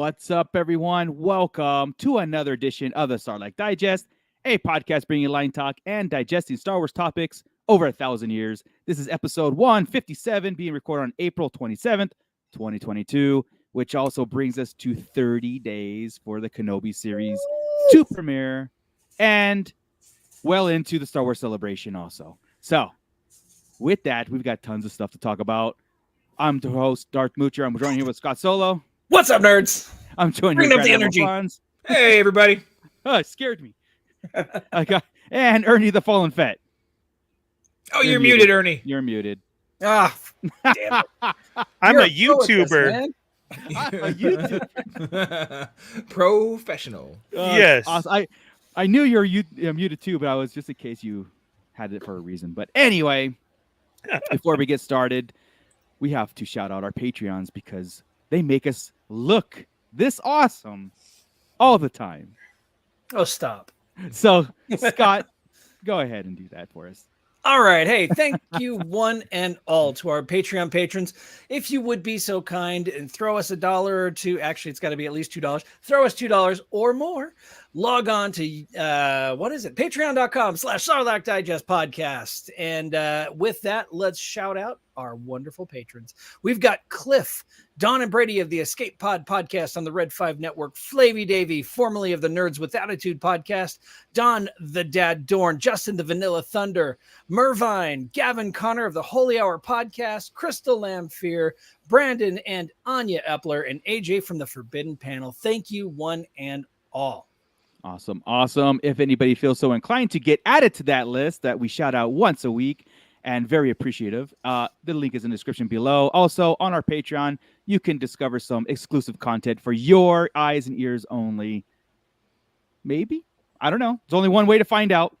What's up, everyone? Welcome to another edition of the Starlight Digest, a podcast bringing you line talk and digesting Star Wars topics over 1,000 years. This is episode 157, being recorded on April 27th, 2022, which also brings us to 30 days for the Kenobi series to premiere and well into the Star Wars celebration also. So, with that, we've got tons of stuff to talk about. I'm the host, Darth Moocher. I'm joining here with Scott Solo. What's up, nerds? I'm joining Bring here up the energy. Franz. Hey, everybody. Oh, it scared me. And Ernie the Fallen Fett. Oh, you're muted, Ernie. You're muted. Ah, damn it. I'm You're a YouTuber. A YouTuber. Professional. Yes. Awesome. I knew you were muted too, but I was just in case you had it for a reason. But anyway, before we get started, we have to shout out our Patreons because they make us look this awesome all the time. Oh, stop. So, Scott, go ahead and do that for us. All right. Hey, thank you one and all to our Patreon patrons. If you would be so kind and throw us $1 or $2, actually, it's got to be at least $2. Throw us $2 or more. Log on to, patreon.com/Sarlacc Digest Podcast. And with that, let's shout out our wonderful patrons. We've got Cliff, Don and Brady of the Escape Pod podcast on the Red 5 Network, Flavy Davy, formerly of the Nerds with Attitude podcast, Don the Dad Dorn, Justin the Vanilla Thunder, Mervine, Gavin Connor of the Holy Hour podcast, Crystal Lamphir, Brandon and Anya Epler, and AJ from the Forbidden Panel. Thank you one and all. Awesome. If anybody feels so inclined to get added to that list that we shout out once a week, and very appreciative, the link is in the description below. Also, on our Patreon, you can discover some exclusive content for your eyes and ears only. Maybe? I don't know. There's only one way to find out.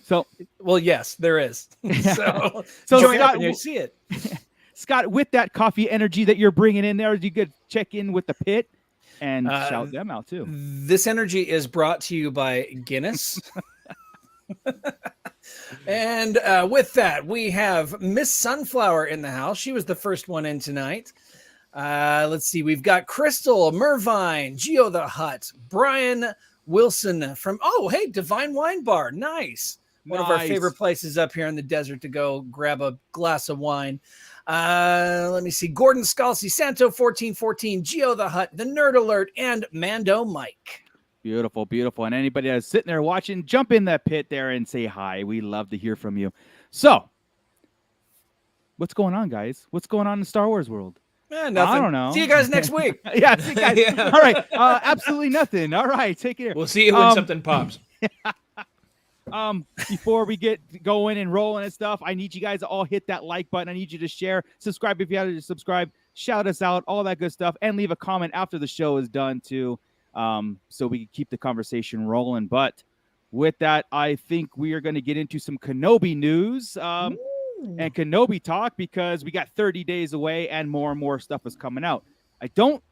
So, well, yes, there is. So join up and you see it. Scott, with that coffee energy that you're bringing in there, you could check in with the pit and shout them out too. This energy is brought to you by Guinness. And with that, we have Miss Sunflower in the house. She was the first one in tonight. Let's see. We've got Crystal, Mervine, Geo the Hutt, Brian Wilson from, Divine Wine Bar. Nice. One of our favorite places up here in the desert to go grab a glass of wine. Let me see. Gordon Scalzi, Santo 1414, Geo the Hutt, The Nerd Alert, and Mando Mike. Beautiful, beautiful. And anybody that's sitting there watching, jump in that pit there and say hi. We love to hear from you. So, what's going on, guys? What's going on in the Star Wars world? Nothing. I don't know. See you guys next week. Yeah, see you guys. Yeah. All right. Absolutely nothing. All right. Take care. We'll see you when something pops. Before we get going and rolling and stuff, I need you guys to all hit that like button. I need you to share, subscribe if you haven't subscribed, shout us out, all that good stuff, and leave a comment after the show is done too. So we can keep the conversation rolling. But with that, I think we are going to get into some Kenobi news and Kenobi talk because we got 30 days away and more stuff is coming out. I don't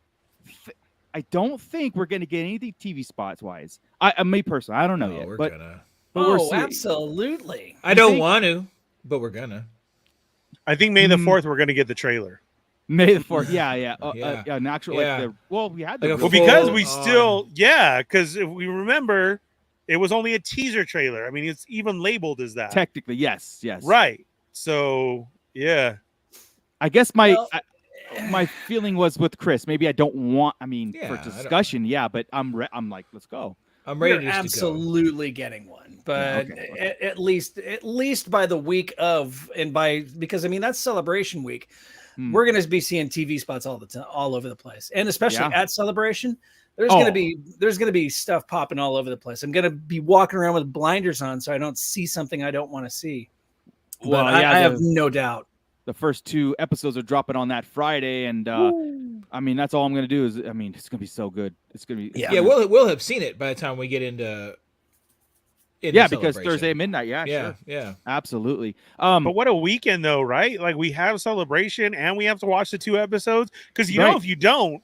think we're going to get anything TV spots wise. Me personally, I don't know yet. But we're seeing. Absolutely. I don't want to, but we're gonna. I think May the 4th we're gonna get the trailer. May the 4th, yeah. An actual we had the because we still because if we remember, it was only a teaser trailer. I mean, it's even labeled as that. Technically, yes, right. So I guess my feeling was with Chris. Maybe I don't want. I mean, for discussion, but I'm like, let's go. I'm ready. You're absolutely getting one, but at least by the week of because I mean that's Celebration week. We're going to be seeing TV spots all the time, all over the place, and especially at Celebration, there's going to be stuff popping all over the place. I'm going to be walking around with blinders on so I don't see something I don't want to see. Well, I have no doubt. The first 2 episodes are dropping on that Friday, and I mean that's all I'm going to do is it's going to be so good. It's going to be we'll have seen it by the time we get into because Thursday midnight. Sure. Absolutely. But what a weekend though, right? Like we have Celebration and we have to watch the 2 episodes because know if you don't,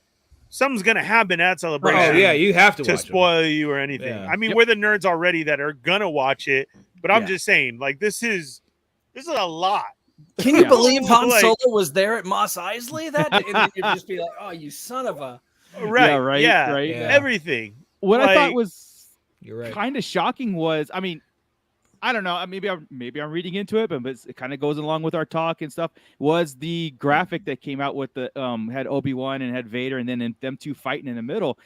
something's gonna happen at Celebration. Oh yeah, you have to spoil you or anything. Yeah. I mean, we're the nerds already that are gonna watch it, but I'm just saying, like this is a lot. Can you believe Han Solo was there at Mos Eisley? And you'd just be like, oh, you son of a. Right. right, Yeah. right. Yeah. Everything. What I thought Like- was You're right. kind of shocking was, I mean, I don't know, maybe I'm reading into it, but it kind of goes along with our talk and stuff. Was the graphic that came out with the had Obi-Wan and had Vader, and then them two fighting in the middle.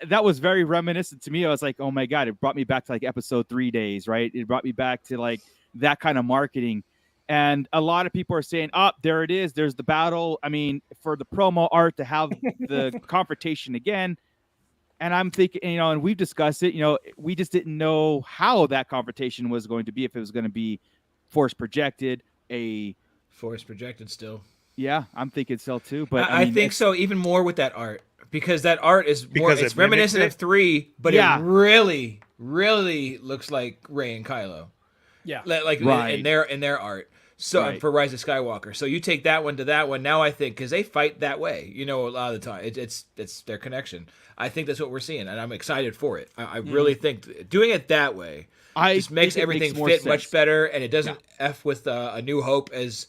That was very reminiscent to me. I was like, oh my god, it brought me back to like episode 3 days, right? It brought me back to like that kind of marketing. And a lot of people are saying, oh, there it is. There's the battle. I mean, for the promo art to have the confrontation again. And I'm thinking, and we've discussed it, we just didn't know how that confrontation was going to be, if it was going to be force projected, Force projected still. Yeah, I'm thinking so too. But I mean, think so, even more with that art, because that art is more, Because it's it reminiscent mimics of 3, but Yeah. it really, really looks like Rey and Kylo. Yeah. Like Right. in their art. So Right. for Rise of Skywalker. So you take that one to that one. Now I think, because they fight that way, a lot of the time. It's their connection. I think that's what we're seeing, and I'm excited for it. I really think doing it that way just makes everything more fit sense. much better, and it doesn't f with A New Hope as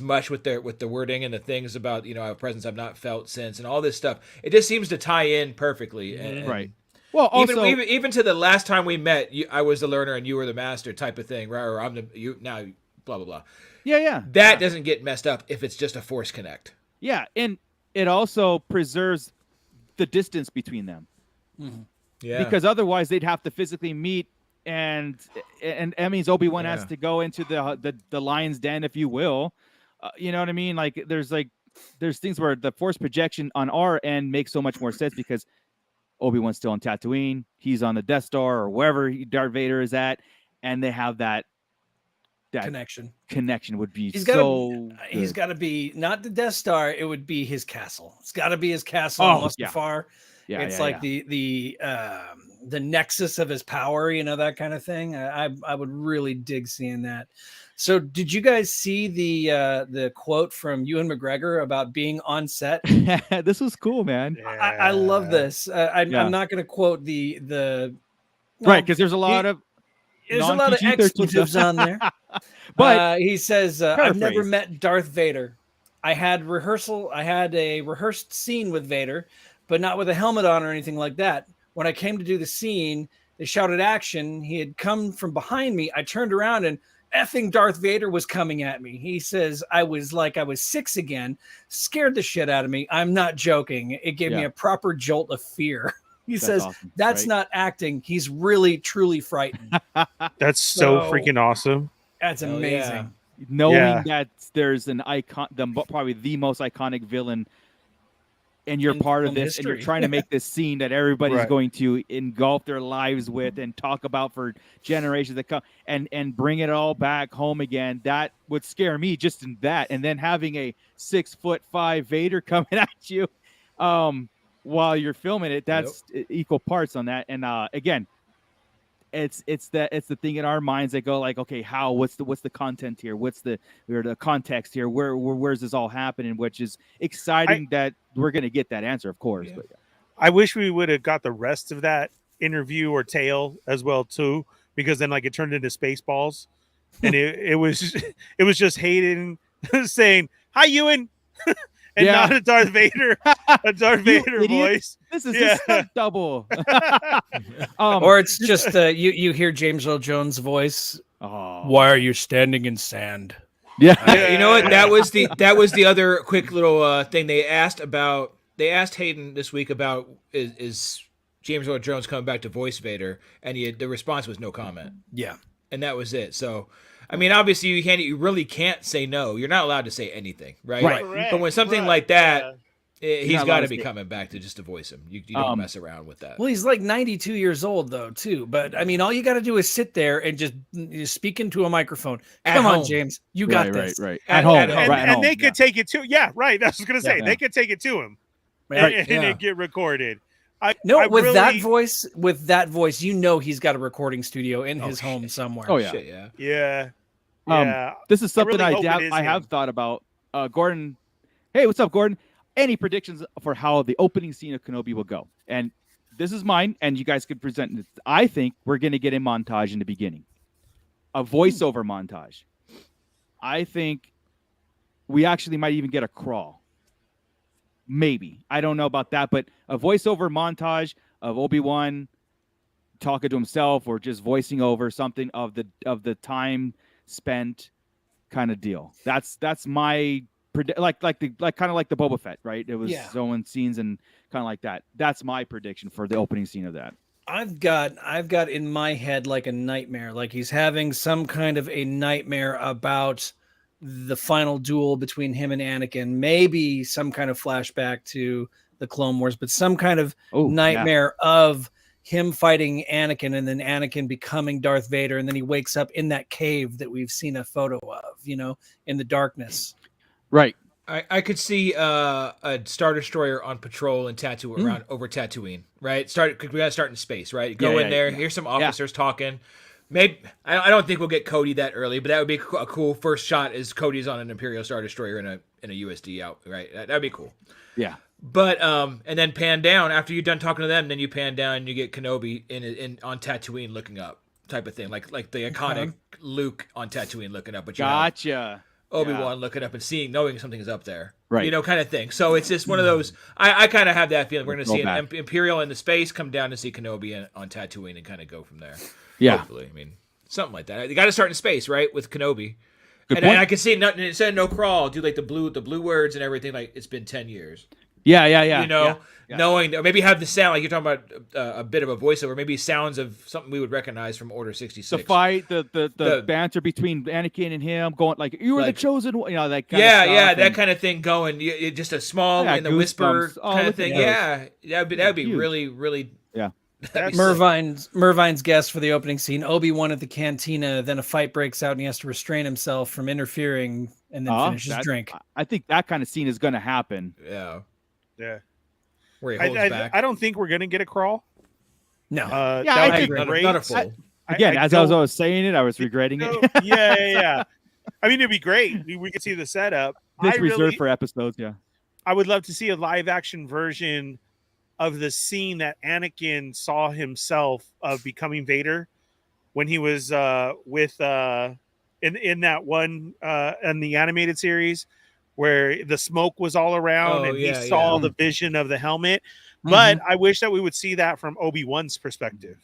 much with the wording and the things about a presence I've not felt since, and all this stuff. It just seems to tie in perfectly. And Right. Well, also, even to the last time we met, I was the learner and you were the master type of thing, right? Or I'm now blah blah blah. yeah. That doesn't get messed up if it's just a force connect. Yeah, and it also preserves the distance between them. Yeah. Because otherwise they'd have to physically meet, and that means Obi-Wan has to go into the lion's den, if you will. You know what I mean? Like there's things where the force projection on our end makes so much more sense, because Obi-Wan's still on Tatooine, he's on the Death Star or wherever Darth Vader is at, and they have that connection would be He's got to be not the Death Star. It would be his castle. It's got to be his castle on Mustafar. Yeah, it's like the nexus of his power, that kind of thing. I would really dig seeing that. So did you guys see the quote from Ewan McGregor about being on set? This was cool, man. I love this. I'm not going to quote the right, because there's a lot of expletives on there. But he says, I've never met Darth Vader. I had a rehearsed scene with Vader, but not with a helmet on or anything like that. When I came to do the scene, they shouted action. He had come from behind me. I turned around and effing Darth Vader was coming at me. He says, I was 6 again, scared the shit out of me. I'm not joking. It gave me a proper jolt of fear. He says, awesome, that's right? not acting. He's really, truly frightened. That's so freaking awesome. That's amazing. Knowing that there's an icon, probably the most iconic villain, and you're part of this, and you're trying to make this scene that everybody's going to engulf their lives with and talk about for generations to come, and bring it all back home again. That would scare me just in that. And then having a 6'5" Vader coming at you while you're filming it, that's equal parts on that. And again, it's the thing in our minds that go like, okay, what's the content here? What's the context here? Where's this all happening? Which is exciting that we're going to get that answer, of course. Yeah. But I wish we would have got the rest of that interview or tale as well too, because then like it turned into Spaceballs, and it was just Hayden saying, "Hi, Ewan." And not a Darth Vader voice. This is a stunt double. Or it's just you hear James Earl Jones' voice. Oh. Why are you standing in sand? Yeah. You know what? That was the other quick little thing they asked about. They asked Hayden this week about is James Earl Jones coming back to voice Vader, and the response was no comment. Yeah, and that was it. So, I mean, obviously you really can't say no. You're not allowed to say anything, right? Correct. But when something like that, he's got to be coming back to voice him. You don't mess around with that. Well, he's like 92 years old though, too. But I mean, all you got to do is sit there and just speak into a microphone. Come on, James, you got this. Right. At home. And they could take it to I was gonna say they could take it to him, and it get recorded. That voice, you know he's got a recording studio in his home somewhere. Oh yeah, shit, yeah. This is something really I have thought about. Gordon, hey, what's up, Gordon? Any predictions for how the opening scene of Kenobi will go? And this is mine, and you guys could present it. I think we're going to get a montage in the beginning, a voiceover montage. I think we actually might even get a crawl. maybe. I don't know about that, but a voiceover montage of Obi-Wan talking to himself or just voicing over something of the time spent kind of deal. That's my like kind of like the Boba Fett, right? It was showing scenes and kind of like that. That's my prediction for the opening scene of that. I've got in my head like a nightmare, like he's having some kind of a nightmare about the final duel between him and Anakin, maybe some kind of flashback to the Clone Wars, but some kind of nightmare of him fighting Anakin and then Anakin becoming Darth Vader. And then he wakes up in that cave that we've seen a photo of, in the darkness. Right. I could see a Star Destroyer on patrol in around over Tatooine, right? We got to start in space, right? Go in there. Here's some officers talking. Maybe I don't think we'll get Cody that early, but that would be a cool first shot. Is Cody's on an Imperial Star Destroyer in a USD out, right? That'd be cool. Yeah. But and then pan down after you're done talking to them, then you pan down and you get Kenobi in on Tatooine looking up, type of thing, like the iconic Luke on Tatooine looking up. But gotcha. Obi-Wan looking up and knowing something is up there, right? Kind of thing. So it's just one of those. I kind of have that feeling we're going to see an Imperial in the space come down to see Kenobi on Tatooine and kind of go from there. Yeah, hopefully. I mean, something like that. You got to start in space, right, with Kenobi. And I can see nothing. It said no crawl. Do like the blue words and everything. Like it's been 10 years. Yeah. Knowing maybe have the sound like you're talking about a bit of a voiceover, maybe sounds of something we would recognize from Order 66. The fight, the banter between Anakin and him, going like you were the chosen one, that kind of stuff. That kind of thing going. Just a small in the whisper kind of thing. Yeah, that'd be really, really. Yeah. Mervine's guess for the opening scene: Obi-Wan at the cantina. Then a fight breaks out, and he has to restrain himself from interfering, and then finish his drink. I think that kind of scene is going to happen. Yeah. Where he holds back. I don't think we're going to get a crawl. No. I think not a full. Again, as I was saying it, I was regretting it. Yeah. I mean, it'd be great. We could see the setup. This reserved for episodes. Yeah. I would love to see a live action version of the scene that Anakin saw himself of becoming Vader when he was with in that one in the animated series where the smoke was all around and he saw the vision of the helmet. But I wish that we would see that from Obi-Wan's perspective.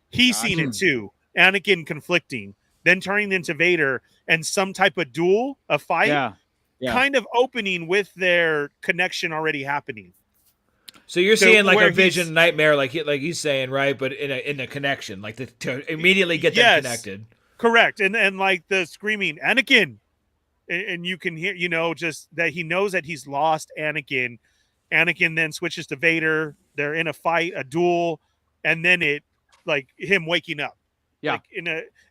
He's seen it too. Anakin conflicting, then turning into Vader and some type of duel, a fight, kind of opening with their connection already happening. So you're seeing like a vision nightmare, like he's saying, right? But in a connection, like to immediately get them connected. Correct. And like the screaming, Anakin. And you can hear, just that he knows that he's lost Anakin. Anakin then switches to Vader. They're in a fight, a duel, and then it like him waking up. Yeah. Like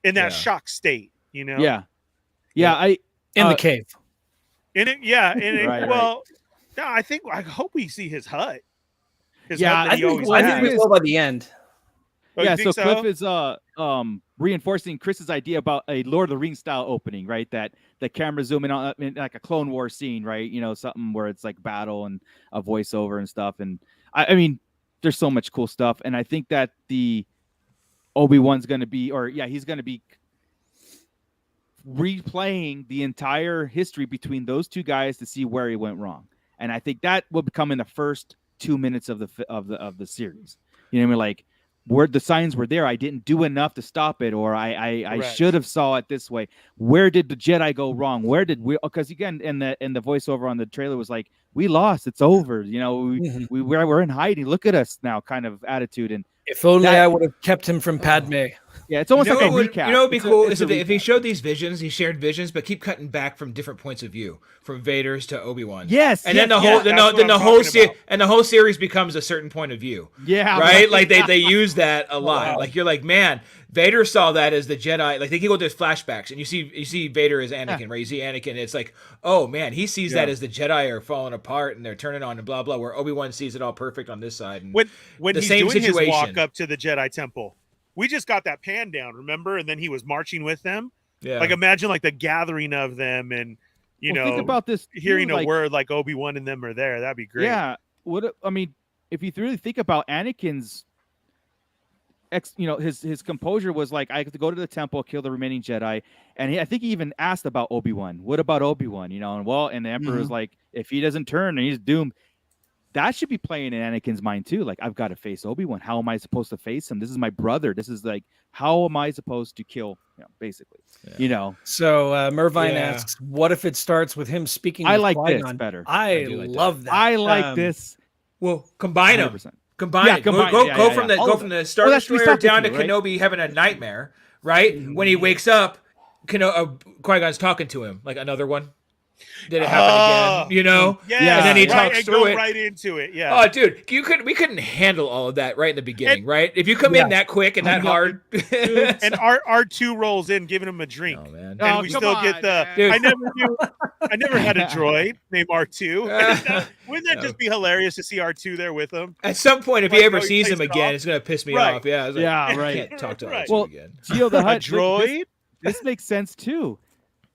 in that shock state, Yeah. In the cave. In it, yeah. In it, Right. No, I hope we see his hut. I think we will by the end. Oh, so Cliff is reinforcing Chris's idea about a Lord of the Rings style opening, right? That the camera zooming on in like a Clone Wars scene, right? Something where it's like battle and a voiceover and stuff. And I mean, there's so much cool stuff. And I think that the Obi-Wan's going to be, he's going to be replaying the entire history between those two guys to see where he went wrong. And I think that will become in the first 2 minutes of the series. You know what I mean? Like, where the signs were there, I didn't do enough to stop it, or I should have saw it this way. Where did the Jedi go wrong? Where did we? Because again, in the voiceover on the trailer was like, we lost, it's over. We're in hiding. Look at us now, kind of attitude. And if only I would have kept him from Padme. Yeah, it's almost like a recap. You know what would be cool is if he showed these visions, he shared visions, but keep cutting back from different points of view, from Vader's to Obi-Wan. Yes, and then the whole series becomes a certain point of view. Yeah, right. Like they use that a lot. Wow. Like you're like, man, Vader saw that as the Jedi. Like they can go to flashbacks, and you see Vader as Anakin, right? You see Anakin. It's like, oh man, he sees that as the Jedi are falling apart and they're turning on and blah blah. Where Obi-Wan sees it all perfect on this side. And when the he's same doing situation. His walk up to the Jedi Temple. We just got that pan down, remember? And then he was marching with them. Yeah. Like imagine like the gathering of them, and think about this. Hearing a word like Obi-Wan and them are there. That'd be great. Yeah. If you really think about Anakin's his composure was like, I have to go to the temple, kill the remaining Jedi. And I think he even asked about Obi-Wan. What about Obi-Wan? And the Emperor was like, if he doesn't turn and he's doomed. that should be playing in Anakin's mind too. Like, I've got to face Obi-Wan. How am I supposed to face him? This is my brother. This is like, how am I supposed to kill him? Basically, So Mervine asks, what if it starts with him speaking? I with like Qui-Gon? this better. I do like love that. I like this. Well, combine them. 100%. Combine Yeah, it. combine Go, it. go Yeah, from yeah. the from the Star Well, that's Destroyer Restock down to too, right? Kenobi having a nightmare, right? When he wakes up, Qui-Gon's talking to him like another one. Did it happen again? Yeah, and then he right, talks and through go it. right into it. Yeah. Oh, dude, we couldn't handle all of that right in the beginning, right? If you come in that quick and that hard, and R2 rolls in, giving him a drink. oh man, And we still get the. Dude. I never had a droid named R2. Wouldn't that just be hilarious to see R2 there with him? At some point, if Like, he ever he sees plays him it again, off. it's gonna piss me Right. off. Yeah, I was like, Yeah, I right. can't talk to Right. R2 Well, again. Geo the A Hutt. droid. This makes sense too.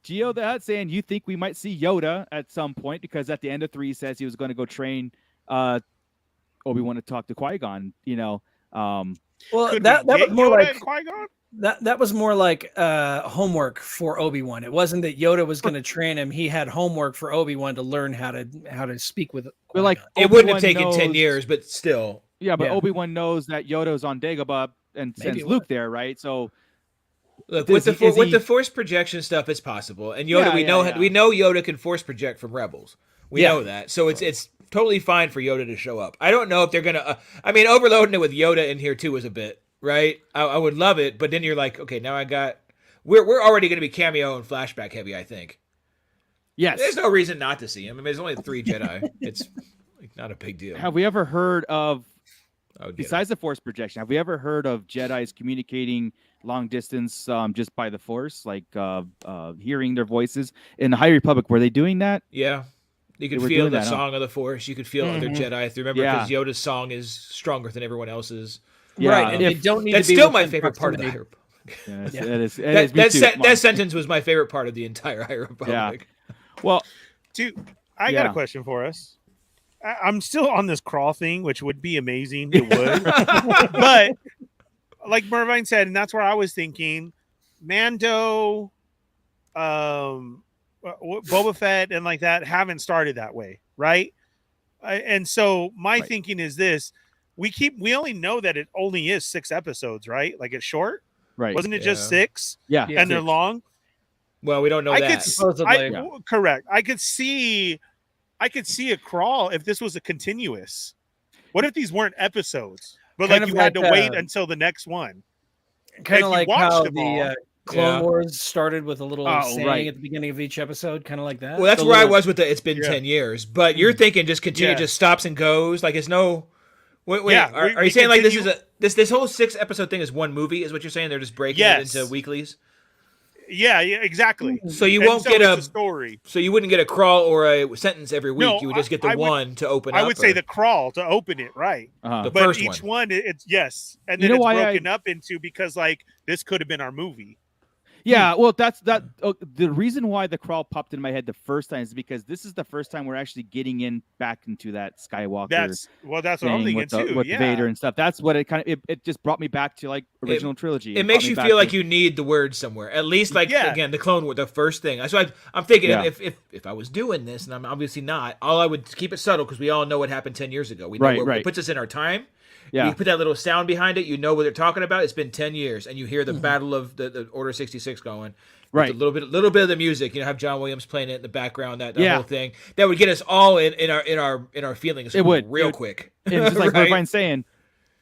Geo the Hutt saying you think we might see Yoda at some point because at the end of 3 he says he was going to go train Obi-Wan to talk to Qui-Gon. Well, Could that we was get more Yoda like and Qui-Gon? that was more like homework for Obi-Wan. It wasn't that Yoda was going to train him. He had homework for Obi-Wan to learn how to speak with. But like Qui-Gon. It wouldn't have Obi-Wan taken 10 knows- years, but still. Yeah, but Yeah. Obi-Wan knows that Yoda's on Dagobah and Maybe sends it Luke would. there, right? So Look, Does with he- the force projection stuff, it's possible. And Yoda, Yeah, we know Yoda can force project from Rebels. We Yeah. know that, so it's totally fine for Yoda to show up. I don't know if they're gonna. Overloading it with Yoda in here too was a bit right. I would love it, but then you're like, okay, now we're already gonna be cameo and flashback heavy. I think yes. there's no reason not to see him. I mean, there's only 3 Jedi. It's like, not a big deal. Have we ever heard of, I would get besides the Force projection, have we ever heard of Jedis communicating long distance just by the Force, like hearing their voices? In the High Republic, were they doing that? it. Yeah. You could They were feel doing the that, huh? song of the Force. You could feel other Jedi. Remember, Yeah. because Yoda's song is stronger than everyone else's. Right, and they don't need That's to be still my within favorite part of the High proximity. Republic. Yeah, it is. It That, is. Me too. Come on. that sentence was my favorite part of the entire High Republic. Well, Dude, I got Yeah. a question for us. I'm still on this crawl thing, which would be amazing. It would. But like Mervine said, and that's where I was thinking, Mando, Boba Fett, and like that haven't started that way, right? And so my Right. thinking is this: we only know that it only is 6 episodes, right? Like it's short. right. Wasn't it just Yeah. 6? Yeah. Yeah. And they're long. Well, we don't know I that. could Supposedly. correct. I could see a crawl if this was a continuous. What if these weren't episodes, but Kind like of you had to like, wait until the next one? Kind if of you like watched how them the all- Clone Yeah. Wars started with a little Oh, saying right. at the beginning of each episode, kind of like that. Well, that's The where I little- was with the. It's been Yeah. 10 years, but you're thinking just continue, Yeah. just stops and goes. Like it's no. Wait, Yeah, are we you saying like this is continue- this whole 6 episode thing is one movie? Is what you're saying? They're just breaking Yes. it into weeklies. Yeah, exactly. So you And won't so get it's a. story. So you wouldn't get a crawl or a sentence every week. No, You would just get the I would- one to open up. I would say or- the crawl to open it, right? Uh-huh. The But first each one. one, it's yes, and You then know it's why broken up into because like this could have been our movie. Yeah, well, that's the reason why the crawl popped in my head the first time is because this is the first time we're actually getting in back into that Skywalker That's what I'm thing thinking with, too. with Yeah, Vader and stuff. That's what it just brought me back to like original trilogy. It makes brought me you back feel to- like you need the word somewhere. At least, like Yeah. again, the Clone War, the first thing. So I'm thinking Yeah. if I was doing this, and I'm obviously not, all I would keep it subtle because we all know what happened 10 years ago. We know Right. it puts us in our time. Yeah. You put that little sound behind it, you know what they're talking about. It's been 10 years, and you hear the battle of the Order 66 going. With Right. a little bit of the music, have John Williams playing it in the background, that Yeah. whole thing. That would get us all in our feelings. It would. real It would. quick. And just like Right? Irvine's saying,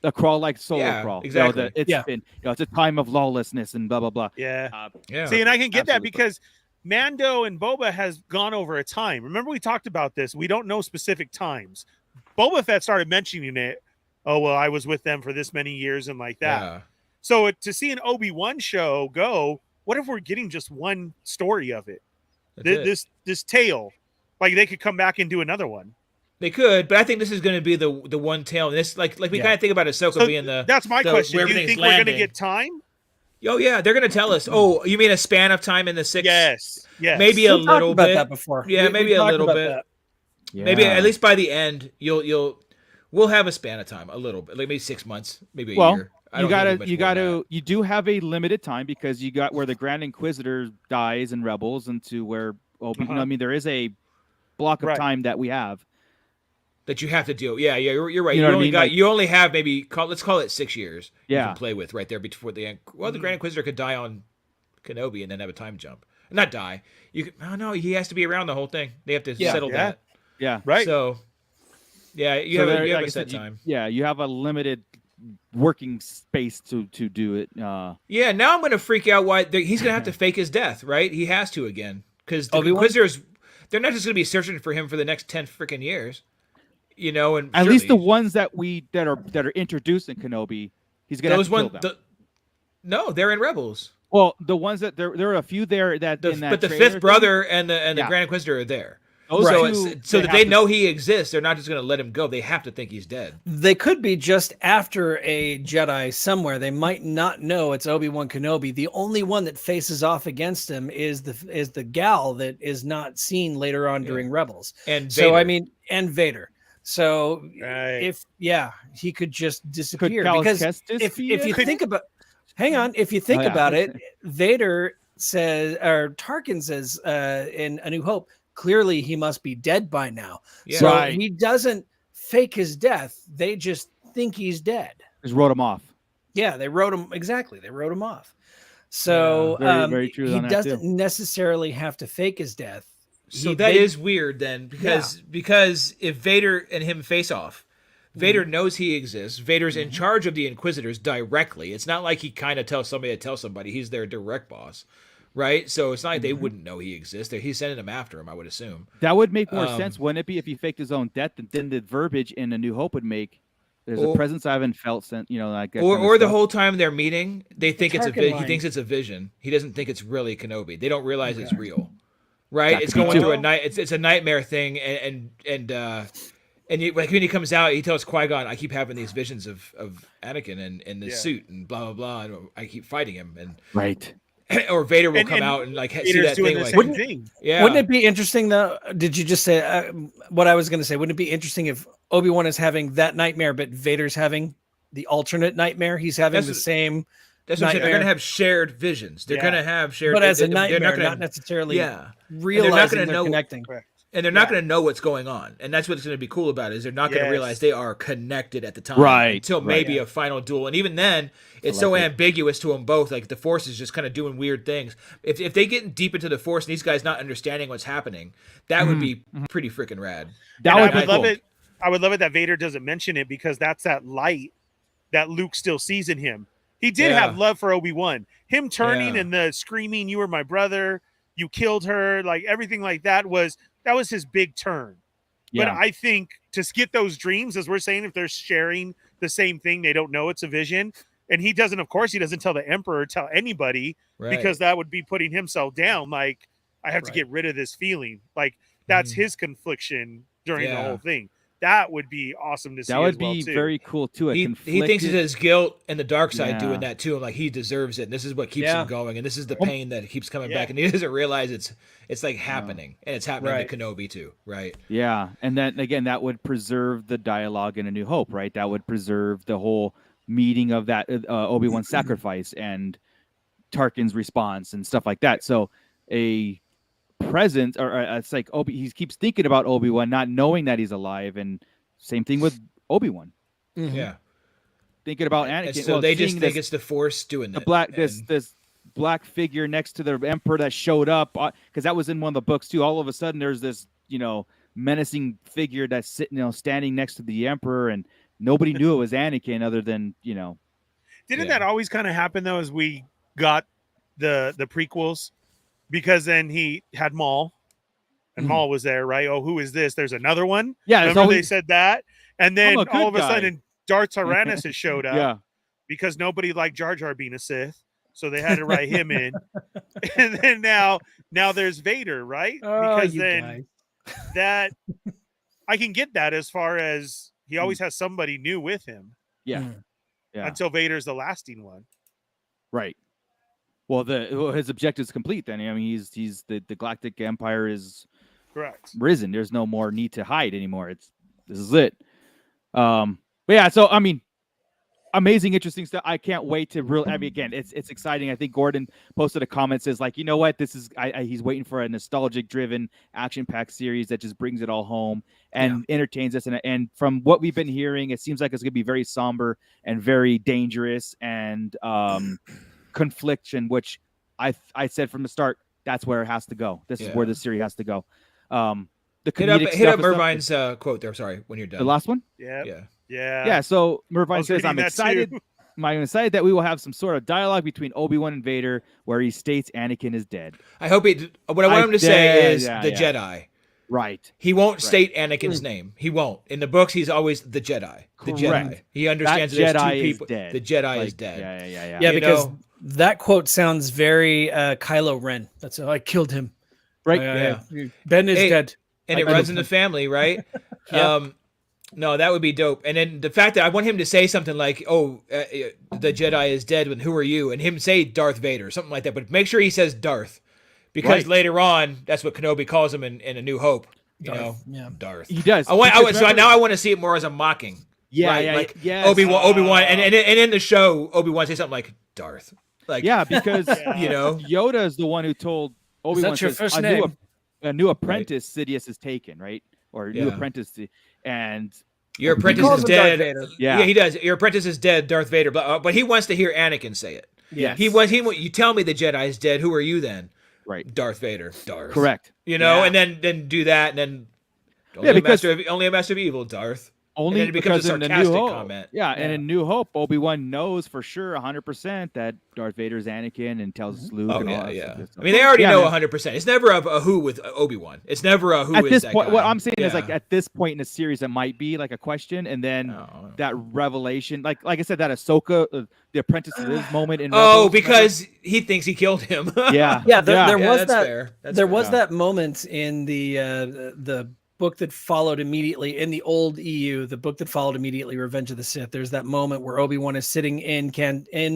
a crawl like solo Yeah, crawl. exactly. It's Yeah. been it's a time of lawlessness and blah blah blah. yeah. Yeah. See, and I can get that Absolutely. because Mando and Boba has gone over a time. Remember, we talked about this. We don't know specific times. Boba Fett started mentioning it. Oh well, I was with them for this many years and like that. Yeah. So to see an Obi-Wan show go, what if we're getting just one story of it? That's it. This tale, like they could come back and do another one. They could, but I think this is going to be the one tail. And this, like we Yeah. kind of think about Ahsoka So being the. that's my the- question. where Do you everything's think we're going to landing. get time? Oh yeah, they're going to tell us. Oh, you mean a span of time in the 6? Yes. Yes. Maybe a We talked little about bit. that before. Yeah, maybe we a talked little about bit. that. Maybe Yeah. at least by the end, we'll have a span of time, a little bit, like maybe 6 months, maybe a Well, year. I don't think it'll be much more than you do have a limited time because you got where the Grand Inquisitor dies in Rebels into where I mean there is a block of Right. time that we have. that you have to deal. Yeah, you're right. You know what I mean? You only have maybe let's call it 6 years. You Yeah. can play with right there before the end. Well, the Grand Inquisitor could die on Kenobi and then have a time jump. Not die. You could, oh no, he has to be around the whole thing. They have to settle that. Yeah. Right. So yeah, you have a set time. You have a limited working space to do it. Yeah, now I'm going to freak out why he's going to have to fake his death, right? He has to again because the Inquisitors, they're not just going to be searching for him for the next 10 freaking years, you know. And at least the ones that are introduced in Kenobi, he's going to kill them. No, they're in Rebels. Well, the ones that there are a few there that but the fifth brother and the Grand Inquisitor are there. So that they know he exists, they're not just going to let him go. They have to think he's dead. They could be just after a Jedi somewhere. They might not know it's Obi-Wan Kenobi. The only one that faces off against him is the gal that is not seen later on during Rebels. And Vader. And Vader. So if he could just disappear because if you think about, hang on, if you think about it, Vader says, or Tarkin says in A New Hope, clearly he must be dead by now. Yeah. So he doesn't fake his death. They just think he's dead. Just wrote him off. Yeah, they wrote him. Exactly. They wrote him off. So very true he doesn't necessarily have to fake his death. So that is weird then, because if Vader and him face off, Vader knows he exists. Vader's in charge of the Inquisitors directly. It's not like he kind of tells somebody to tell somebody. He's their direct boss. Right, so it's not like they wouldn't know he exists. He's sending them after him, I would assume. That would make more sense, wouldn't it be, if he faked his own death? Then the verbiage in A New Hope would make there's a presence I haven't felt since, like. Or the whole time they're meeting, they think it's he thinks it's a vision. He doesn't think it's really Kenobi. They don't realize it's real. Right, it's going through a night. It's a nightmare thing, and like when he comes out, he tells Qui-Gon, "I keep having these visions of Anakin in this suit and blah blah blah, and I keep fighting him." And right. Or Vader will come out and like see that thing. Like, wouldn't it be interesting though? Did you just say what I was going to say? Wouldn't it be interesting if Obi-Wan is having that nightmare, but Vader's having the alternate nightmare? He's having the same. That's what I'm saying. They're going to have shared visions. They're going to have shared, but as a nightmare, not necessarily. Realizing they're connecting. Correct. And they're not going to know what's going on. And that's what's going to be cool about it, is they're not going to realize they are connected at the time. Right. Until maybe a final duel. And even then, it's so ambiguous to them both. Like, the Force is just kind of doing weird things. If they get deep into the Force and these guys not understanding what's happening, that would be pretty freaking rad. I would love it. I would love it that Vader doesn't mention it, because that's that light that Luke still sees in him. He did have love for Obi-Wan. Him turning and the screaming, "You were my brother, you killed her," like everything like that was his big turn. Yeah. But I think to get those dreams, as we're saying, if they're sharing the same thing, they don't know it's a vision. And he doesn't tell the Emperor, tell anybody, because that would be putting himself down. Like, I have to get rid of this feeling. Like, that's his confliction during the whole thing. That would be awesome to see. That would be very cool too. He thinks it's his guilt and the dark side doing that too. Like, he deserves it. And this is what keeps him going. And this is the pain that keeps coming back. And he doesn't realize it's like happening, and it's happening to Kenobi too. Right. Yeah. And then again, that would preserve the dialogue in A New Hope, right? That would preserve the whole meeting of that Obi-Wan sacrifice and Tarkin's response and stuff like that. So a presence, or it's like he keeps thinking about Obi-Wan, not knowing that he's alive, and same thing with Obi-Wan. Yeah, thinking about Anakin. And so they just think it's the Force doing that. This black figure next to the Emperor that showed up, because that was in one of the books too. All of a sudden, there's this menacing figure that's sitting, standing next to the Emperor, and nobody knew it was Anakin, other than Didn't that always kind of happen though, as we got the prequels? Because then he had Maul, and Maul was there, right? Oh, who is this? There's another one. Yeah, remember they said that, and then all of a sudden, Darth Tyrannus has showed up. Because nobody liked Jar Jar being a Sith, so they had to write him in. And then now there's Vader, right? Because then that I can get that, as far as he always has somebody new with him. Yeah. Until Vader's the lasting one. Right. Well, his objective is complete then. I mean, he's the Galactic Empire is risen. There's no more need to hide anymore. This is it. But yeah, so I mean, amazing, interesting stuff. I can't wait to again, it's exciting. I think Gordon posted a comment, says like, you know what, this is he's waiting for a nostalgic driven action packed series that just brings it all home and entertains us. And from what we've been hearing, it seems like it's gonna be very somber and very dangerous and confliction, which I said from the start, that's where it has to go. This is where the series has to go. The hit up Mervine's quote there. Sorry, when you're done. The last one. Yeah. So Mervine says, "I'm excited. I'm excited that we will have some sort of dialogue between Obi-Wan and Vader, where he states Anakin is dead." I hope what I want him to say is the Jedi. Right. He won't state Anakin's name. He won't. In the books, he's always the Jedi. The Jedi. He understands that there's two people. The Jedi is dead. Yeah, because that quote sounds very Kylo Ren. That's I killed him. Right. Ben is dead. And it runs in the family, right? No, that would be dope. And then the fact that I want him to say something like, the Jedi is dead, and who are you? And him say Darth Vader, something like that. But make sure he says Darth. Because later on, that's what Kenobi calls him in A New Hope. Darth. He does. So now I want to see it more as a mocking. Obi-Wan. And in the show, Obi-Wan says something like Darth. Like, because Yoda is the one who told Obi-Wan, your first name? A new apprentice Sidious is taken, right? Or new apprentice, and your apprentice is dead. Yeah, he does. Your apprentice is dead, Darth Vader. But he wants to hear Anakin say it. Yeah, you tell me the Jedi is dead. Who are you then? Right, Darth Vader. Darth. Correct. And then do that, and then only a master of evil, Darth. Only and then it becomes because a sarcastic comment. And in New Hope, Obi-Wan knows for sure 100% that Darth Vader is Anakin and tells Luke. I mean, they already know 100%. It's never a who with Obi-Wan. It's never a who at is this that point. guy. What I'm saying is, like, at this point in the series, it might be like a question, and then that revelation, like I said, that Ahsoka, the apprentice of this moment in Rebels, because he thinks he killed him. There was that. Fair. There was that moment in the book that followed immediately in the old EU, the book that followed immediately, Revenge of the Sith. There's that moment where Obi-Wan is sitting in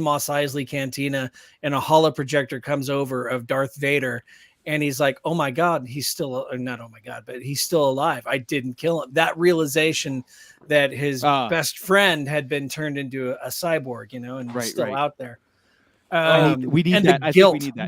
Mos Eisley Cantina, and a holo projector comes over of Darth Vader, and he's like, "Oh my God, he's still not oh my God, but he's still alive. I didn't kill him." That realization that his best friend had been turned into a cyborg, and still out there. We need and that. The guilt, I think we need that.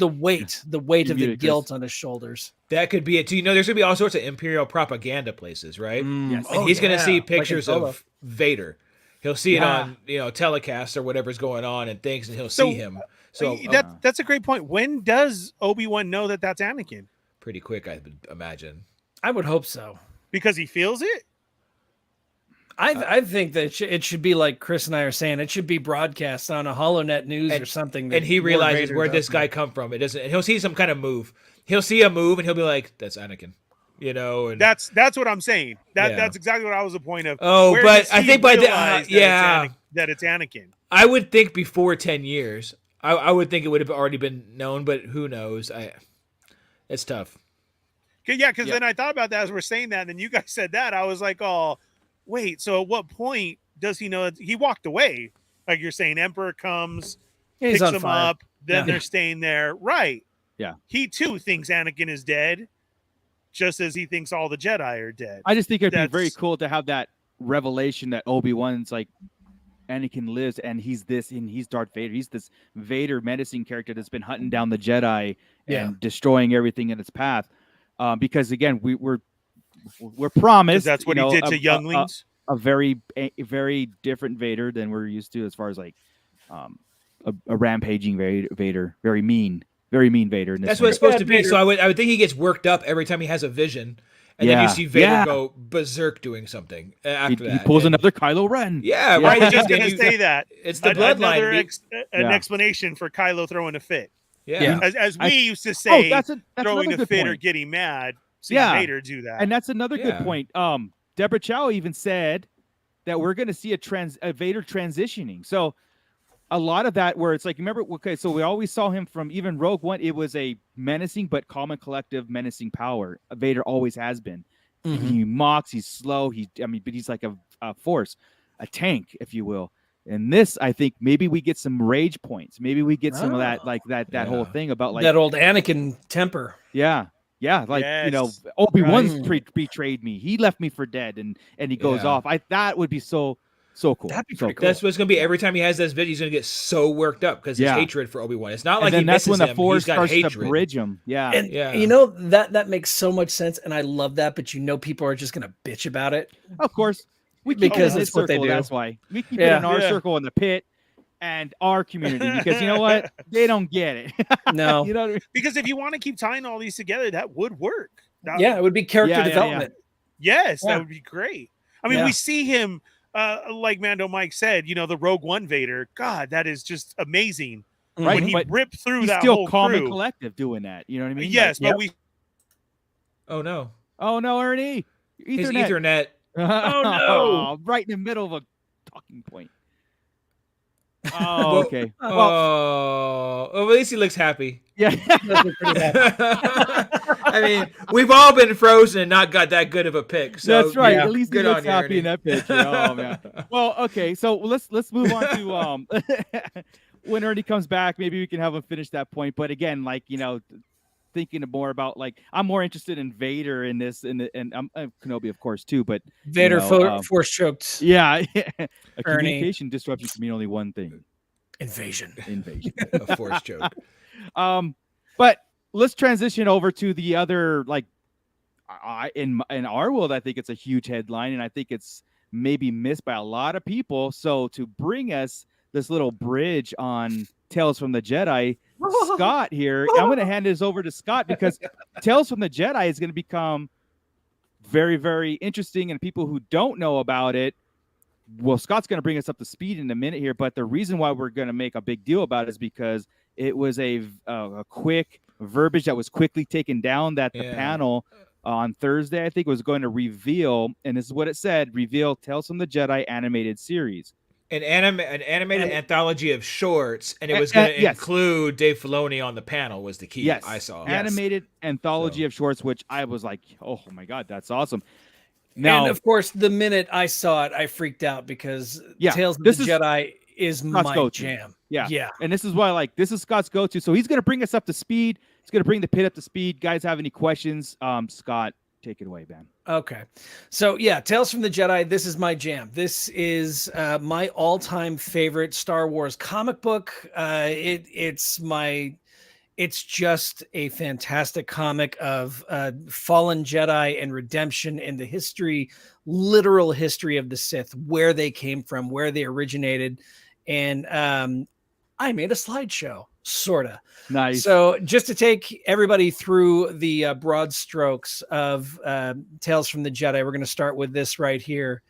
the weight of the guilt on his shoulders. That could be it too. There's gonna be all sorts of Imperial propaganda places, right? Yes. And he's gonna see pictures of Vader. He'll see it on telecasts or whatever's going on and things, and he'll see him. So that's a great point. When does Obi-Wan know that that's Anakin? Pretty quick, I would imagine. I would hope so. Because he feels it? I think that it should be like Chris and I are saying. It should be broadcast on a HoloNet News or something. And he realizes where this guy come from. It doesn't. And he'll see some kind of move. He'll see a move, and he'll be like, "That's Anakin," And that's what I'm saying. That's exactly what I was the point of. But I think by that it's Anakin. I would think before 10 years. I would think it would have already been known, but who knows? It's tough. Because then I thought about that as we're saying that, and then you guys said that. I was like, oh. Wait, so at what point does he know he walked away? Like you're saying, Emperor comes, picks him up, then they're staying there. Right. Yeah. He too thinks Anakin is dead, just as he thinks all the Jedi are dead. I just think it'd be very cool to have that revelation that Obi-Wan's like, Anakin lives and he's Darth Vader. He's this Vader menacing character that's been hunting down the Jedi and destroying everything in its path. Because again, we're promised that's what he did to younglings. A very different Vader than we're used to, as far as like a rampaging Vader, very mean Vader. That's what it's supposed to be. So I would think he gets worked up every time he has a vision, and then you see Vader go berserk doing something after that. He pulls another Kylo Ren. Yeah, right. I was just going to say that it's the bloodline. An explanation for Kylo throwing a fit. Yeah. As we used to say, that's throwing a fit point. Or getting mad. See Vader do that. And that's another good point. Deborah Chow even said that we're going to see a Vader transitioning. So a lot of that where it's like, remember, okay, so we always saw him from even Rogue One. It was a menacing but calm and collective menacing power. Vader always has been. Mm-hmm. He mocks, he's slow. But he's like a force, a tank, if you will. And this, I think, maybe we get some rage points. Maybe we get some of that, like that whole thing about like that old Anakin temper. Yeah. Yeah, like Obi-Wan's betrayed me. He left me for dead, and he goes off. That would be so So cool. That'd be So pretty cool. That's what's going to be every time he has this video. He's going to get so worked up because his hatred for Obi-Wan. It's not like he that's misses when the him. Force He's got starts hatred. to bridge him. Yeah. And Yeah. you know, that makes so much sense, and I love that. But you know, people are just gonna bitch about it. Of course, we keep Because it in it's this what they circle. do. That's why we keep it in our circle in the pit and our community, because you know what? They don't get it. No, You know what I mean? Because if you want to keep tying all these together, that would work. yeah, it would be character development. Yes, Yeah. that would be great. I mean, we see him, like Mando Mike said, you know, the Rogue One Vader. God, that is just amazing. Right, When he but ripped through He's that still whole calm and crew. collective doing that. You know what I mean? Yes, Like, but we. Oh no. oh no, Ernie. His Ethernet. Oh, no. Right in the middle of a talking point. Oh, Well, okay. well, at least he looks happy. Yeah. I mean, we've all been frozen and not got that good of a pick. So That's right. yeah. At least he Good looks on you, happy Ernie. in that picture. Oh man. Well, okay. So let's move on to when Ernie comes back, maybe we can have him finish that point. But again, like, you know, thinking more about, like, I'm more interested in Vader in this, and Kenobi, of course, too. But Vader you know, force choked yeah, a Ernie. communication disruption can mean only one thing: invasion. invasion. A force joke. But let's transition over to the other, like, in our world, I think it's a huge headline, and I think it's maybe missed by a lot of people. So to bring us this little bridge on Tales from the Jedi, Scott here, I'm going to hand this over to Scott, because Tales from the Jedi is going to become very, very interesting, and people who don't know about it, well, Scott's going to bring us up to speed in a minute here, but the reason why we're going to make a big deal about it is because it was a quick verbiage that was quickly taken down that the panel on Thursday, I think, was going to reveal, and this is what it said: reveal Tales from the Jedi animated series. An animated anthology of shorts, and it was going to include Dave Filoni on the panel. Was the key? Yes, I saw animated anthology of shorts, which I was like, oh my god, that's awesome. Now, And of course, the minute I saw it, I freaked out, because Tales of the Jedi is my jam. Yeah. And this is why, like, this is Scott's go-to. So he's going to bring us up to speed. He's going to bring the pit up to speed. Guys, have any questions? Scott, take it away, man. Okay. So yeah, Tales from the Jedi, this is my jam. This is my all-time favorite Star Wars comic book. It's just a fantastic comic of fallen Jedi and redemption, and the history, literal history of the Sith, where they came from, where they originated. And I made a slideshow, sorta. Nice. So just to take everybody through the broad strokes of Tales from the Jedi, we're going to start with this right here.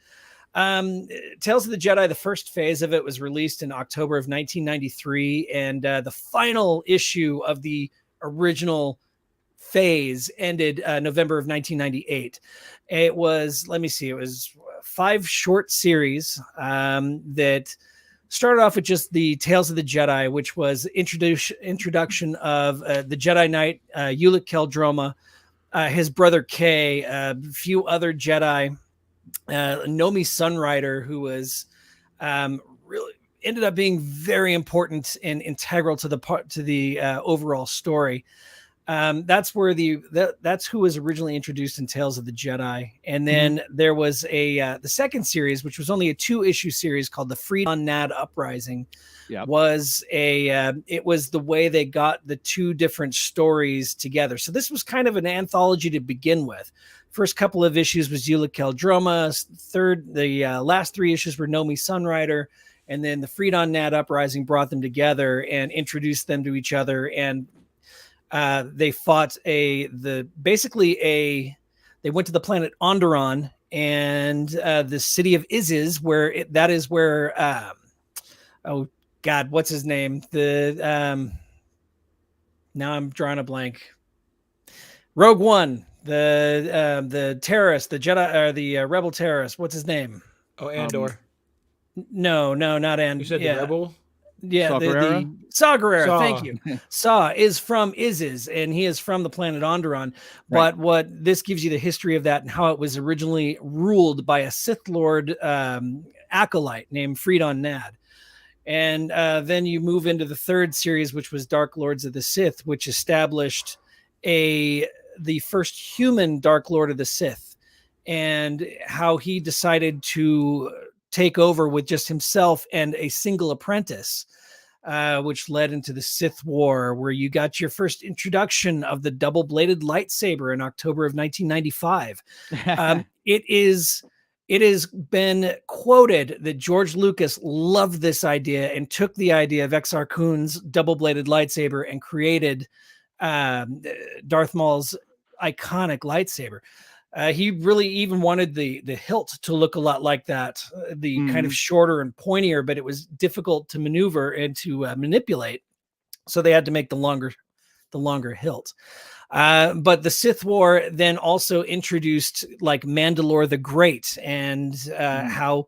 Tales of the Jedi, the first phase of it was released in October of 1993, and the final issue of the original phase ended November of 1998. It was, let me see, it was 5 short series that started off with just the Tales of the Jedi, which was introduction of the Jedi Knight, Ulic Qel-Droma, his brother Kay, a few other Jedi, Nomi Sunrider, who was really ended up being very important and integral to the overall story. That's where that's who was originally introduced in Tales of the Jedi. And then there was the second series, which was only a 2-issue series called the Freedon Nad Uprising. Yep. It was the way they got the 2 different stories together. So this was kind of an anthology to begin with. First couple of issues was Ulic Qel-Droma. The last 3 issues were Nomi Sunrider. And then the Freedon Nad Uprising brought them together and introduced them to each other. And they fought they went to the planet Onderon and the city of Iziz, that is where oh God, what's his name? Now I'm drawing a blank. Rogue One, the terrorist, the Jedi, or the rebel terrorist. What's his name? Oh, Andor. No, not Andor. You said the rebel. Yeah, Saw Gerrera? Saw Gerrera. Saw. Thank you. Saw is from Iziz, and he is from the planet Onderon. But what this gives you the history of that and how it was originally ruled by a Sith Lord acolyte named Freedon Nad. And then you move into the third series, which was Dark Lords of the Sith, which established the first human Dark Lord of the Sith, and how he decided to take over with just himself and a single apprentice, which led into the Sith War, where you got your first introduction of the double-bladed lightsaber in October of 1995. It has been quoted that George Lucas loved this idea and took the idea of Exar Kun's double-bladed lightsaber and created Darth Maul's iconic lightsaber. He really even wanted the hilt to look a lot like that, the kind of shorter and pointier, but it was difficult to maneuver and to manipulate. So they had to make the longer hilt. But the Sith War then also introduced like Mandalore the Great, and how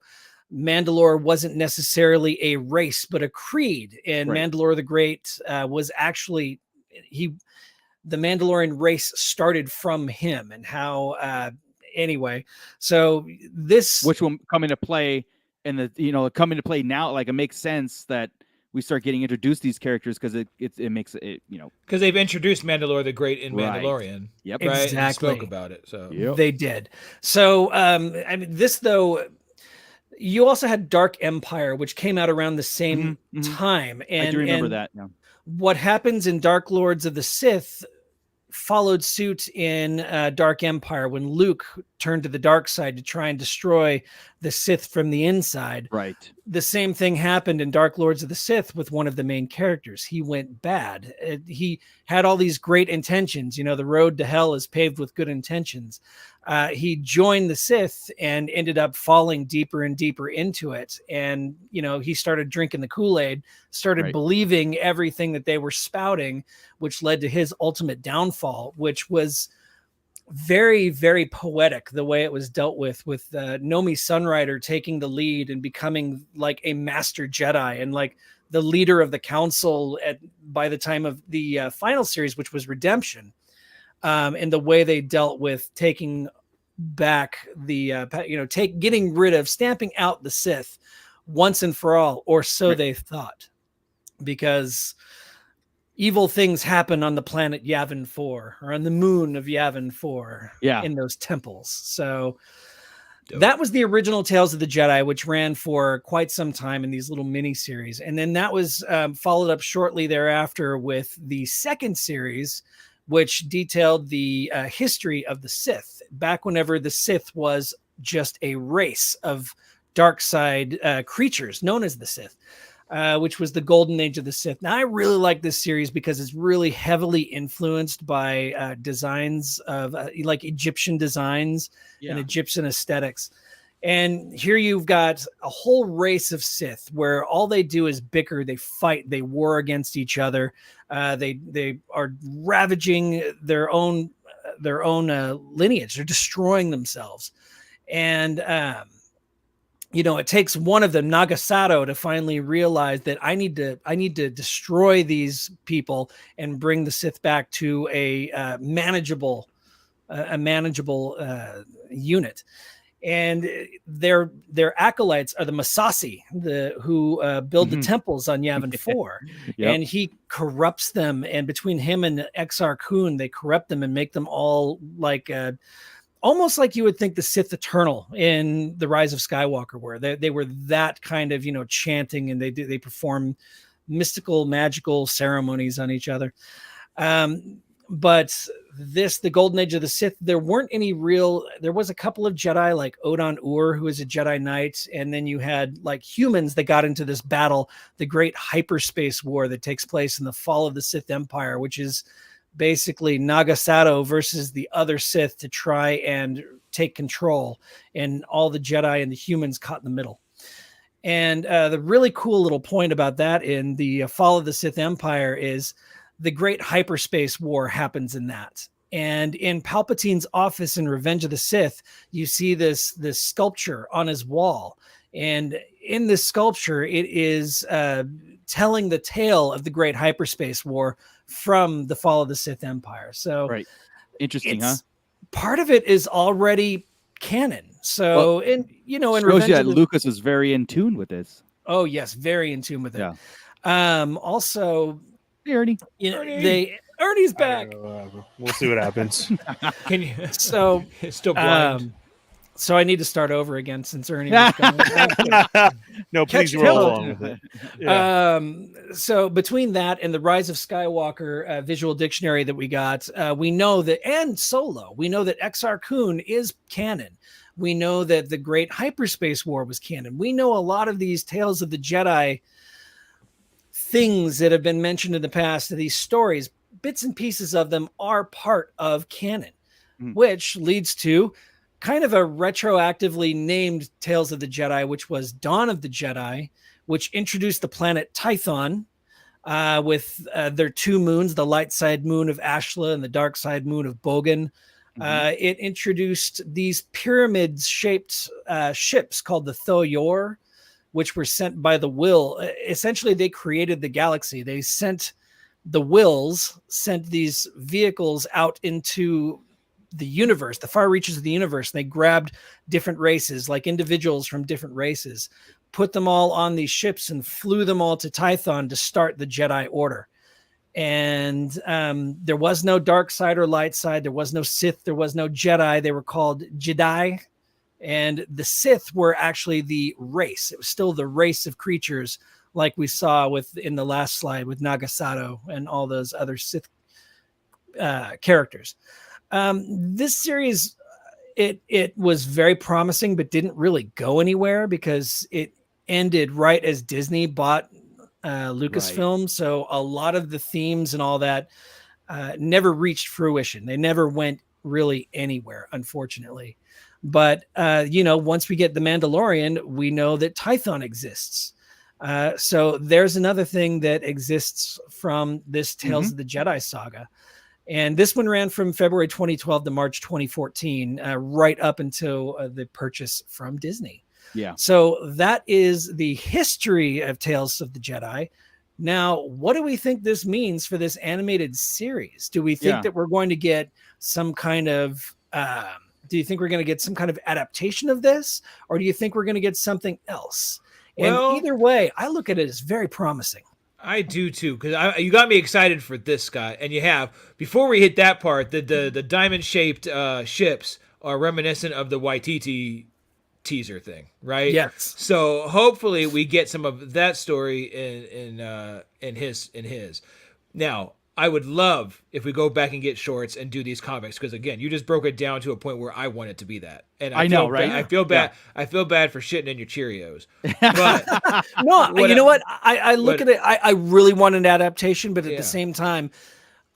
Mandalore wasn't necessarily a race, but a creed. And Mandalore the Great was actually, the Mandalorian race started from him, and how, anyway, so this, which will come into play come into play now. Like, it makes sense that we start getting introduced to these characters, because it makes it, because they've introduced Mandalore the Great in Mandalorian. Yep. Right? Exactly. And spoke about it. So they did. So, I mean, this though, you also had Dark Empire, which came out around the same time. And I do remember that. Yeah. What happens in Dark Lords of the Sith followed suit in Dark Empire, when Luke turned to the dark side to try and destroy the Sith from the inside. Right. The same thing happened in Dark Lords of the Sith with one of the main characters. He went bad. He had all these great intentions. The road to hell is paved with good intentions. He joined the Sith and ended up falling deeper and deeper into it. And, he started drinking the Kool-Aid, started believing everything that they were spouting, which led to his ultimate downfall, which was very, very poetic, the way it was dealt with Nomi Sunrider taking the lead and becoming like a master Jedi and like the leader of the council by the time of the final series, which was Redemption. And the way they dealt with taking back the, getting rid of, stamping out the Sith once and for all, or so they thought, because evil things happen on the planet Yavin 4, or on the moon of Yavin 4, in those temples. So that was the original Tales of the Jedi, which ran for quite some time in these little mini series. And then that was followed up shortly thereafter with the second series, which detailed the history of the Sith, back whenever the Sith was just a race of dark side creatures known as the Sith, which was the golden age of the Sith. Now, I really like this series because it's really heavily influenced by designs of like Egyptian designs and Egyptian aesthetics. And here you've got a whole race of Sith where all they do is bicker, they fight, they war against each other. They are ravaging their own lineage. They're destroying themselves. And, it takes one of them, Nagasato, to finally realize that I need to destroy these people and bring the Sith back to a manageable unit. And their acolytes are the Masasi, who build the temples on Yavin 4. And he corrupts them. And between him and Exar Kun, they corrupt them and make them all like almost like you would think the Sith Eternal in The Rise of Skywalker were. They were that kind of, chanting, and they perform mystical, magical ceremonies on each other. But the Golden Age of the Sith, there was a couple of Jedi like Odan Ur, who is a Jedi Knight. And then you had like humans that got into this battle, the great hyperspace war that takes place in the fall of the Sith Empire, which is basically Nagasato versus the other Sith to try and take control, and all the Jedi and the humans caught in the middle. And the really cool little point about that in the fall of the Sith Empire is the great hyperspace war happens in that. And in Palpatine's office in Revenge of the Sith, you see this sculpture on his wall. And in this sculpture, it is telling the tale of the great hyperspace war from the fall of the Sith Empire. So interesting, huh? Part of it is already canon. So, in shows you that Lucas is very in tune with this. Oh yes, very in tune with it. Also, Ernie. Ernie's back. We'll see what happens. Can you? So it's still blind. So I need to start over again since Ernie was going. No, please Catch roll Taylor. along with it. Yeah. So between that and the Rise of Skywalker visual dictionary that we got, we know that, and Solo, we know that Exar Kun is canon. We know that the Great Hyperspace War was canon. We know a lot of these Tales of the Jedi things that have been mentioned in the past, these stories, bits and pieces of them are part of canon, which leads to kind of a retroactively named Tales of the Jedi, which was Dawn of the Jedi, which introduced the planet Tython with their two moons, the light side moon of Ashla and the dark side moon of Bogan. It introduced these pyramid-shaped ships called the Thoyor, which were sent by the Will. Essentially, they created the galaxy. They sent these vehicles out into the universe, the far reaches of the universe. They grabbed different races, like individuals from different races, put them all on these ships and flew them all to Tython to start the Jedi Order. And there was no dark side or light side. There was no Sith. There was no Jedi. They were called Jedi. And the Sith were actually the race. It was still the race of creatures like we saw in the last slide with Nagasato and all those other Sith characters. This series, it was very promising, but didn't really go anywhere because it ended right as Disney bought Lucasfilm. Right. So a lot of the themes and all that never reached fruition. They never went really anywhere, unfortunately. But, once we get The Mandalorian, we know that Tython exists. So there's another thing that exists from this Tales of the Jedi saga. And this one ran from February 2012 to March 2014, right up until the purchase from Disney. Yeah. So that is the history of Tales of the Jedi. Now, what do we think this means for this animated series? Do we think that we're going to get some kind of... do you think we're going to get some kind of adaptation of this? Or do you think we're going to get something else? Well, and either way, I look at it as very promising. I do too, because you got me excited for this, Scott. And you have. Before we hit that part, the diamond-shaped ships are reminiscent of the Waititi teaser thing, right? Yes. So hopefully we get some of that story in his. Now, I would love if we go back and get shorts and do these comics, because again, you just broke it down to a point where I want it to be that. And I know, right? I feel bad. Yeah. I feel bad for shitting in your Cheerios. But no, you know what? I look at it. I really want an adaptation, but at the same time,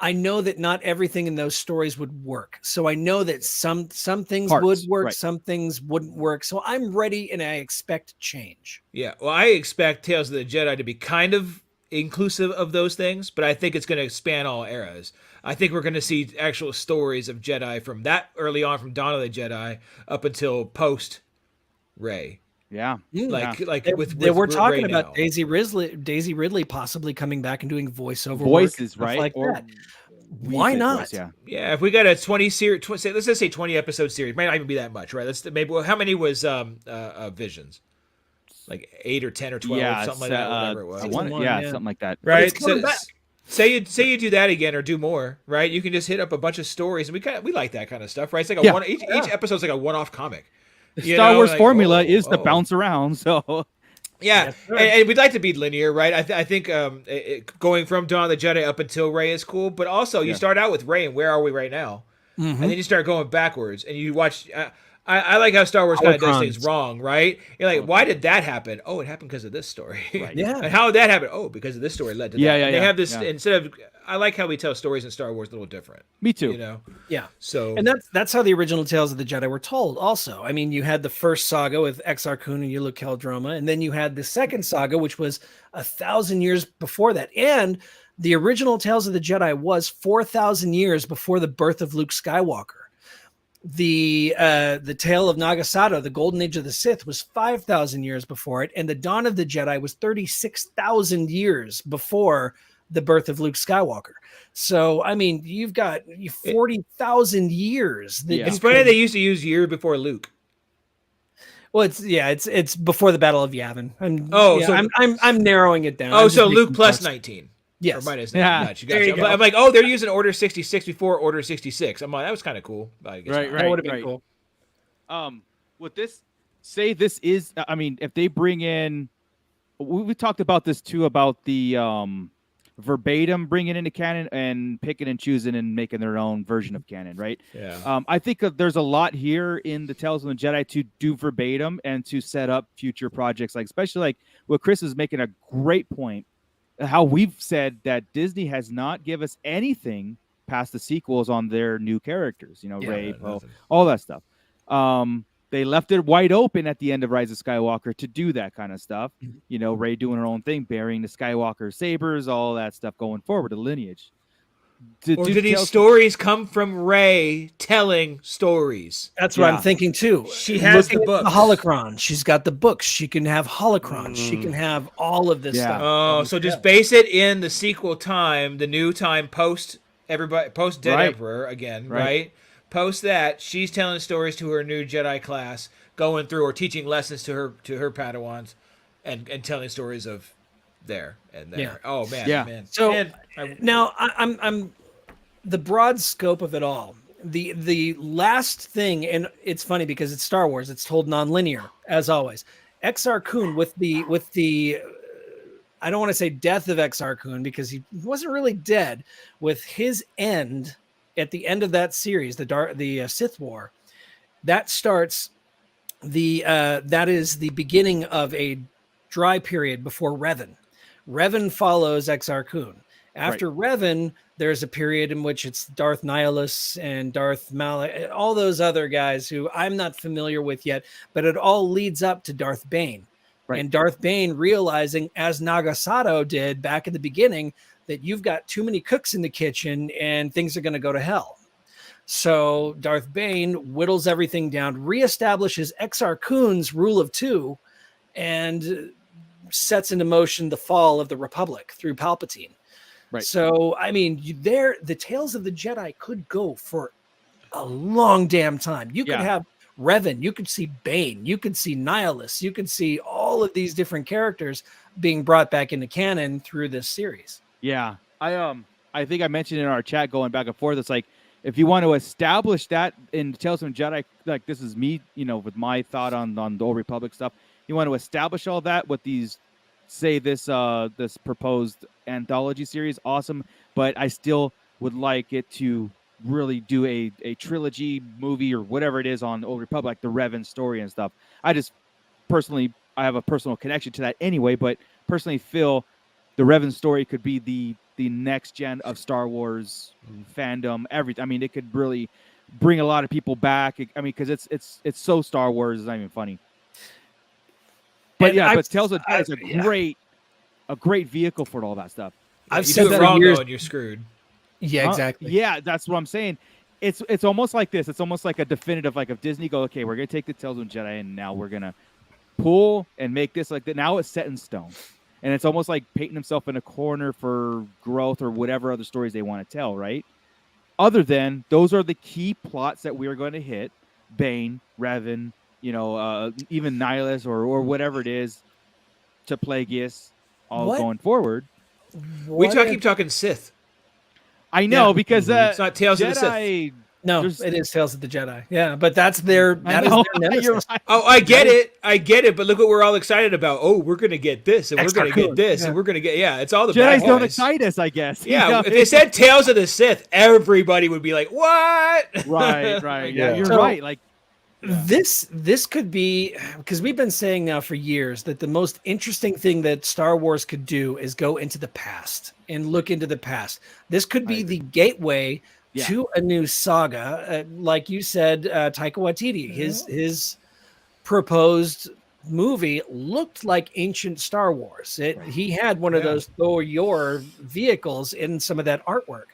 I know that not everything in those stories would work. So I know that some things would work, some things wouldn't work. So I'm ready and I expect change. Yeah. Well, I expect Tales of the Jedi to be kind of inclusive of those things, but I think it's going to span all eras. I think we're going to see actual stories of Jedi from that early on, from Dawn of the Jedi up until post Rey. Yeah, we're talking about Daisy Ridley possibly coming back and doing voices, right? Like that. Why not? Voice, yeah. If we got a 20 series, let's just say 20 episode series, might not even be that much, right? How many was Visions? Like 8 or 10 or 12, something like that, whatever it was. Something like that. Right. So, say you do that again or do more, right? You can just hit up a bunch of stories, and we like that kind of stuff, right? It's like each episode's like a one-off comic. The Star Wars formula is to bounce around, so yeah, and we'd like to be linear, right? I think going from Dawn of the Jedi up until Rey is cool, but also you start out with Rey and where are we right now, and then you start going backwards, and you watch. I like how Star Wars kind of does things wrong, right? You're like, why did that happen? Oh, it happened because of this story. Right. Yeah. And how did that happen? Oh, because of this story led to that. Yeah. They have this instead of. I like how we tell stories in Star Wars a little different. Me too. You know. Yeah. So. And that's how the original Tales of the Jedi were told. Also, I mean, you had the first saga with Exar Kun and Yulu Keldroma, and then you had the second saga, which was 1,000 years before that, and the original Tales of the Jedi was 4,000 years before the birth of Luke Skywalker. The Tale of Nagasato, the Golden Age of the Sith, was 5,000 years before it, and the Dawn of the Jedi was 36,000 years before the birth of Luke Skywalker. So, I mean, you've got 40,000 years. It's funny they used to use year before Luke. Well, it's before the Battle of Yavin. I'm narrowing it down. Oh, so Luke plus 19. Yes. Or minus 19. Gotcha. I'm like, they're using Order 66 before Order 66. I'm like, that was kind of cool. I guess right. That would have been cool. Would this say this is? I mean, if they bring in, we talked about this too about the verbatim bringing into canon and picking and choosing and making their own version of canon, right? Yeah. I think there's a lot here in the Tales of the Jedi to do verbatim and to set up future projects, like especially like what Chris is making a great point. How we've said that Disney has not give us anything past the sequels on their new characters, Rey, Poe, all that stuff. They left it wide open at the end of Rise of Skywalker to do that kind of stuff. Rey doing her own thing, burying the Skywalker sabers, all that stuff going forward, the lineage. Did these stories come from Rey telling stories? That's what I'm thinking too. She has the books. The holocron. She's got the books. She can have holocrons. She can have all of this stuff. Oh, so just base it in the sequel time, the new time post Dead Emperor again, right? Post that, she's telling stories to her new Jedi class, going through or teaching lessons to her Padawans, and telling stories of there and there. Yeah. Oh man, man. So now I'm the broad scope of it all. The last thing, and it's funny because it's Star Wars. It's told non-linear as always. Exar Kun with the I don't want to say death of Exar Kun because he wasn't really dead. With his end. At the end of that series, the Sith War, that starts that is the beginning of a dry period before Revan. Revan follows Exar Kun. After Revan, there's a period in which it's Darth Nihilus and Darth Malak, all those other guys who I'm not familiar with yet, but it all leads up to Darth Bane. Right. And Darth Bane realizing, as Nagasato did back in the beginning, that you've got too many cooks in the kitchen and things are going to go to hell. So Darth Bane whittles everything down, reestablishes Exar Kun's rule of two, and sets into motion the fall of the Republic through Palpatine. Right. So, I mean, the Tales of the Jedi could go for a long damn time. You could have Revan, you could see Bane, you could see Nihilus, you could see all of these different characters being brought back into canon through this series. Yeah, I think I mentioned in our chat going back and forth. It's like if you want to establish that in Tales of the Jedi, like this is me, with my thought on the Old Republic stuff. You want to establish all that with these, say this proposed anthology series, awesome. But I still would like it to really do a trilogy movie or whatever it is on Old Republic, like the Revan story and stuff. I just personally, I have a personal connection to that anyway, but personally feel the Revan story could be the next gen of Star Wars fandom. Everything. I mean, it could really bring a lot of people back. I mean, because it's so Star Wars, it's not even funny. But but Tales of Jedi is a great vehicle for all that stuff. I've said that wrong though, and you're screwed. Yeah, exactly. Yeah, that's what I'm saying. It's almost like this. It's almost like a definitive, like if Disney go, okay, we're gonna take the Tales of the Jedi and now we're gonna pull and make this like that. Now it's set in stone. And it's almost like painting himself in a corner for growth or whatever other stories they want to tell, right? Other than those are the key plots that we are going to hit. Bane, Revan, even Nihilus or whatever it is, to Plagueis, all going forward. Keep talking Sith. I know because it's not Tales Jedi, of the Sith. No, it is Tales of the Jedi. Yeah, but that is their nemesis. Right. Oh, I get it. But look what we're all excited about. Oh, we're gonna get this, and we're gonna get this, and we're gonna get it's all the Jedi's bad don't guys. excite us, I guess. Yeah, if they said Tales of the Sith, everybody would be like, "What?" Right. Yeah, you're right. Like this could be, because we've been saying now for years that the most interesting thing that Star Wars could do is go into the past and look into the past. This could be the gateway to a new saga. Like you said, Taika Waititi, his proposed movie looked like ancient Star Wars. He had one of those Thor Yor vehicles in some of that artwork.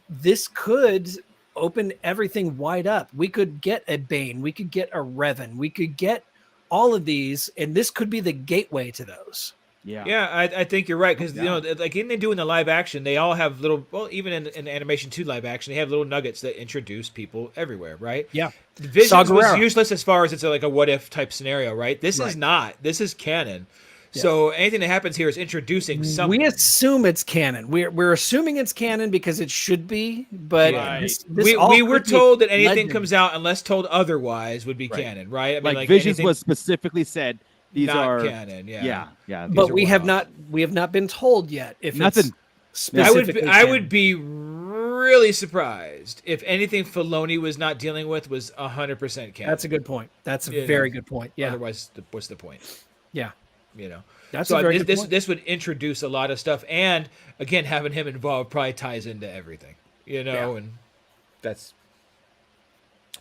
This could open everything wide up. We could get a Bane, we could get a Revan, we could get all of these, and this could be the gateway to those. Yeah, I think you're right, because like in they do in the live action, they all have little. Well, even in animation 2 live action, they have little nuggets that introduce people everywhere, right? Yeah, Visions was useless as far as it's like a what if type scenario, right? This is not. This is canon. So anything that happens here is introducing something. We assume it's canon. We're assuming it's canon because it should be, but Right. we were told that anything legend. comes out unless told otherwise would be canon, right? I mean, like Visions anything was specifically said these not are canon. Yeah. these But are we have one-offs. not been told yet if Nothing. it's I specifically would be really surprised if anything Filoni was not dealing with was 100% canon. That's a good point. That's a You very know, good point. Yeah. Otherwise, what's the point? Yeah. You know. That's So a very good point. this would introduce a lot of stuff, and again, having him involved probably ties into everything. You know, and that's.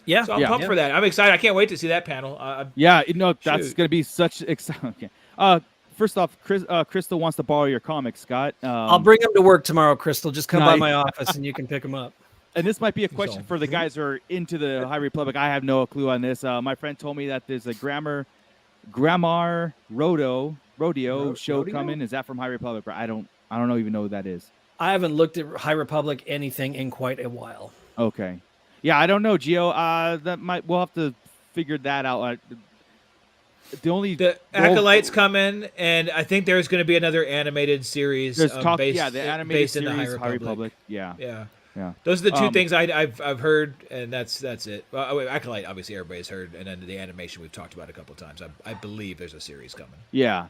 Yeah. So I'm pumped for that. I'm excited. I can't wait to see that panel. Yeah, that's Shoot. going to be such exciting. First off, Crystal wants to borrow your comics, Scott. I'll bring them to work tomorrow, Crystal. Just come by Nice. my office and you can pick them up. And this might be a question for the guys who are into the High Republic. I have no clue on this. My friend told me that there's a Grammar Rodeo show coming. Is that from High Republic? I don't even know who that is. I haven't looked at High Republic anything in quite a while. Okay. Yeah, I don't know, Gio. We'll have to figure that out. The Acolyte's coming, and I think there's going to be another animated series. There's talk, based, the animated based series, in the High Republic. Yeah. Those are the two things I've heard, and that's it. Well, Acolyte, obviously, everybody's heard, and then the animation we've talked about a couple of times. I believe there's a series coming. Yeah.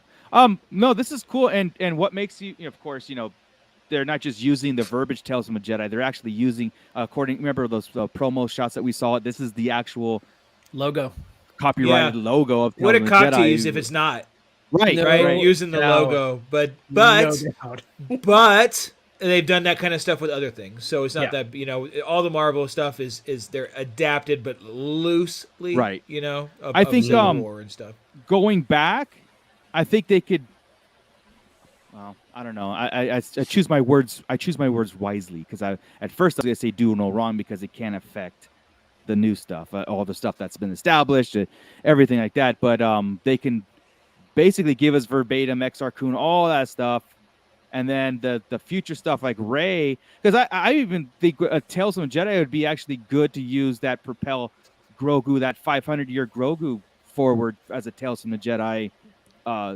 No, this is cool, and what makes you, of course, they're not just using the verbiage Tales from a Jedi. They're actually using, remember those promo shots that we saw? This is the actual logo, copyrighted logo of Tales what a from a cock Jedi. tease if it's not. Right, right? Using the logo. But but they've done that kind of stuff with other things. So it's not that, all the Marvel stuff is they're adapted but loosely, right. I think War and stuff. Going back, I think they could. Well, I don't know. I choose my words. I choose my words wisely because at first I was gonna say do no wrong because it can affect the new stuff, all the stuff that's been established, everything like that. But they can basically give us verbatim Exar Kun, all that stuff, and then the future stuff like Rey. Because I even think Tales from a Jedi would be actually good to use that propel Grogu, that 500-year Grogu forward as a Tales from the Jedi.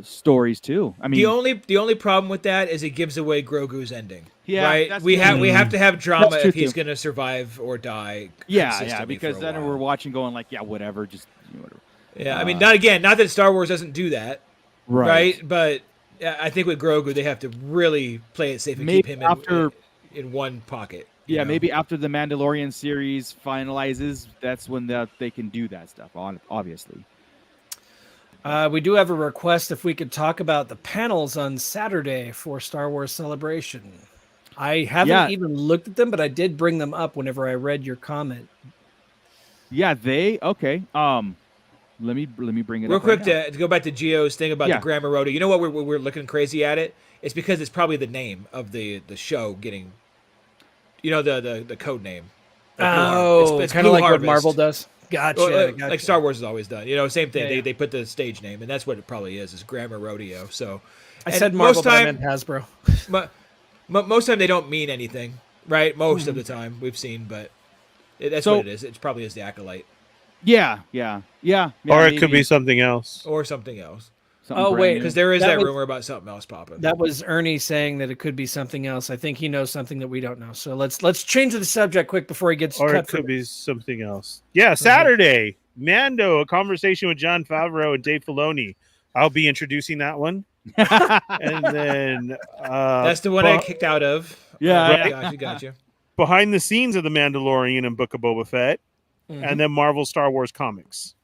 Stories too. I mean, the only problem with that is it gives away Grogu's ending. Yeah, right. We have to have drama if he's going to survive or die. Yeah, because then we're watching, going like, whatever, just whatever. Yeah, I mean, not that Star Wars doesn't do that, right? But I think with Grogu, they have to really play it safe and keep him in one pocket. Yeah, maybe after the Mandalorian series finalizes, that's when they can do that stuff. Obviously. We do have a request if we could talk about the panels on Saturday for Star Wars Celebration. I haven't even looked at them, but I did bring them up whenever I read your comment. Yeah, okay. Let me bring it real up quick right to go back to Gio's thing about the Grammar Rodeo. You know what we're looking crazy at it? It's because it's probably the name of the show getting, the code name. It's kind of like what Marvel does. Gotcha. Like Star Wars has always done. Same thing. Yeah. They put the stage name, and that's what it probably is Grammar Rodeo. So I said Marvel, but I meant Hasbro. Most time they don't mean anything, right? Most of the time we've seen, but that's what it is. It probably is the Acolyte. Yeah. Or it could be something else. Or something else. Because there is that rumor about something else popping. That was Ernie saying that it could be something else. I think he knows something that we don't know. So let's change the subject quick before he gets. Or cut it could be something else. Yeah, Saturday, Mando, a conversation with Jon Favreau and Dave Filoni. I'll be introducing that one, and then that's the one I kicked out of. Yeah, gotcha. Behind the scenes of the Mandalorian and Book of Boba Fett, and then Marvel Star Wars comics.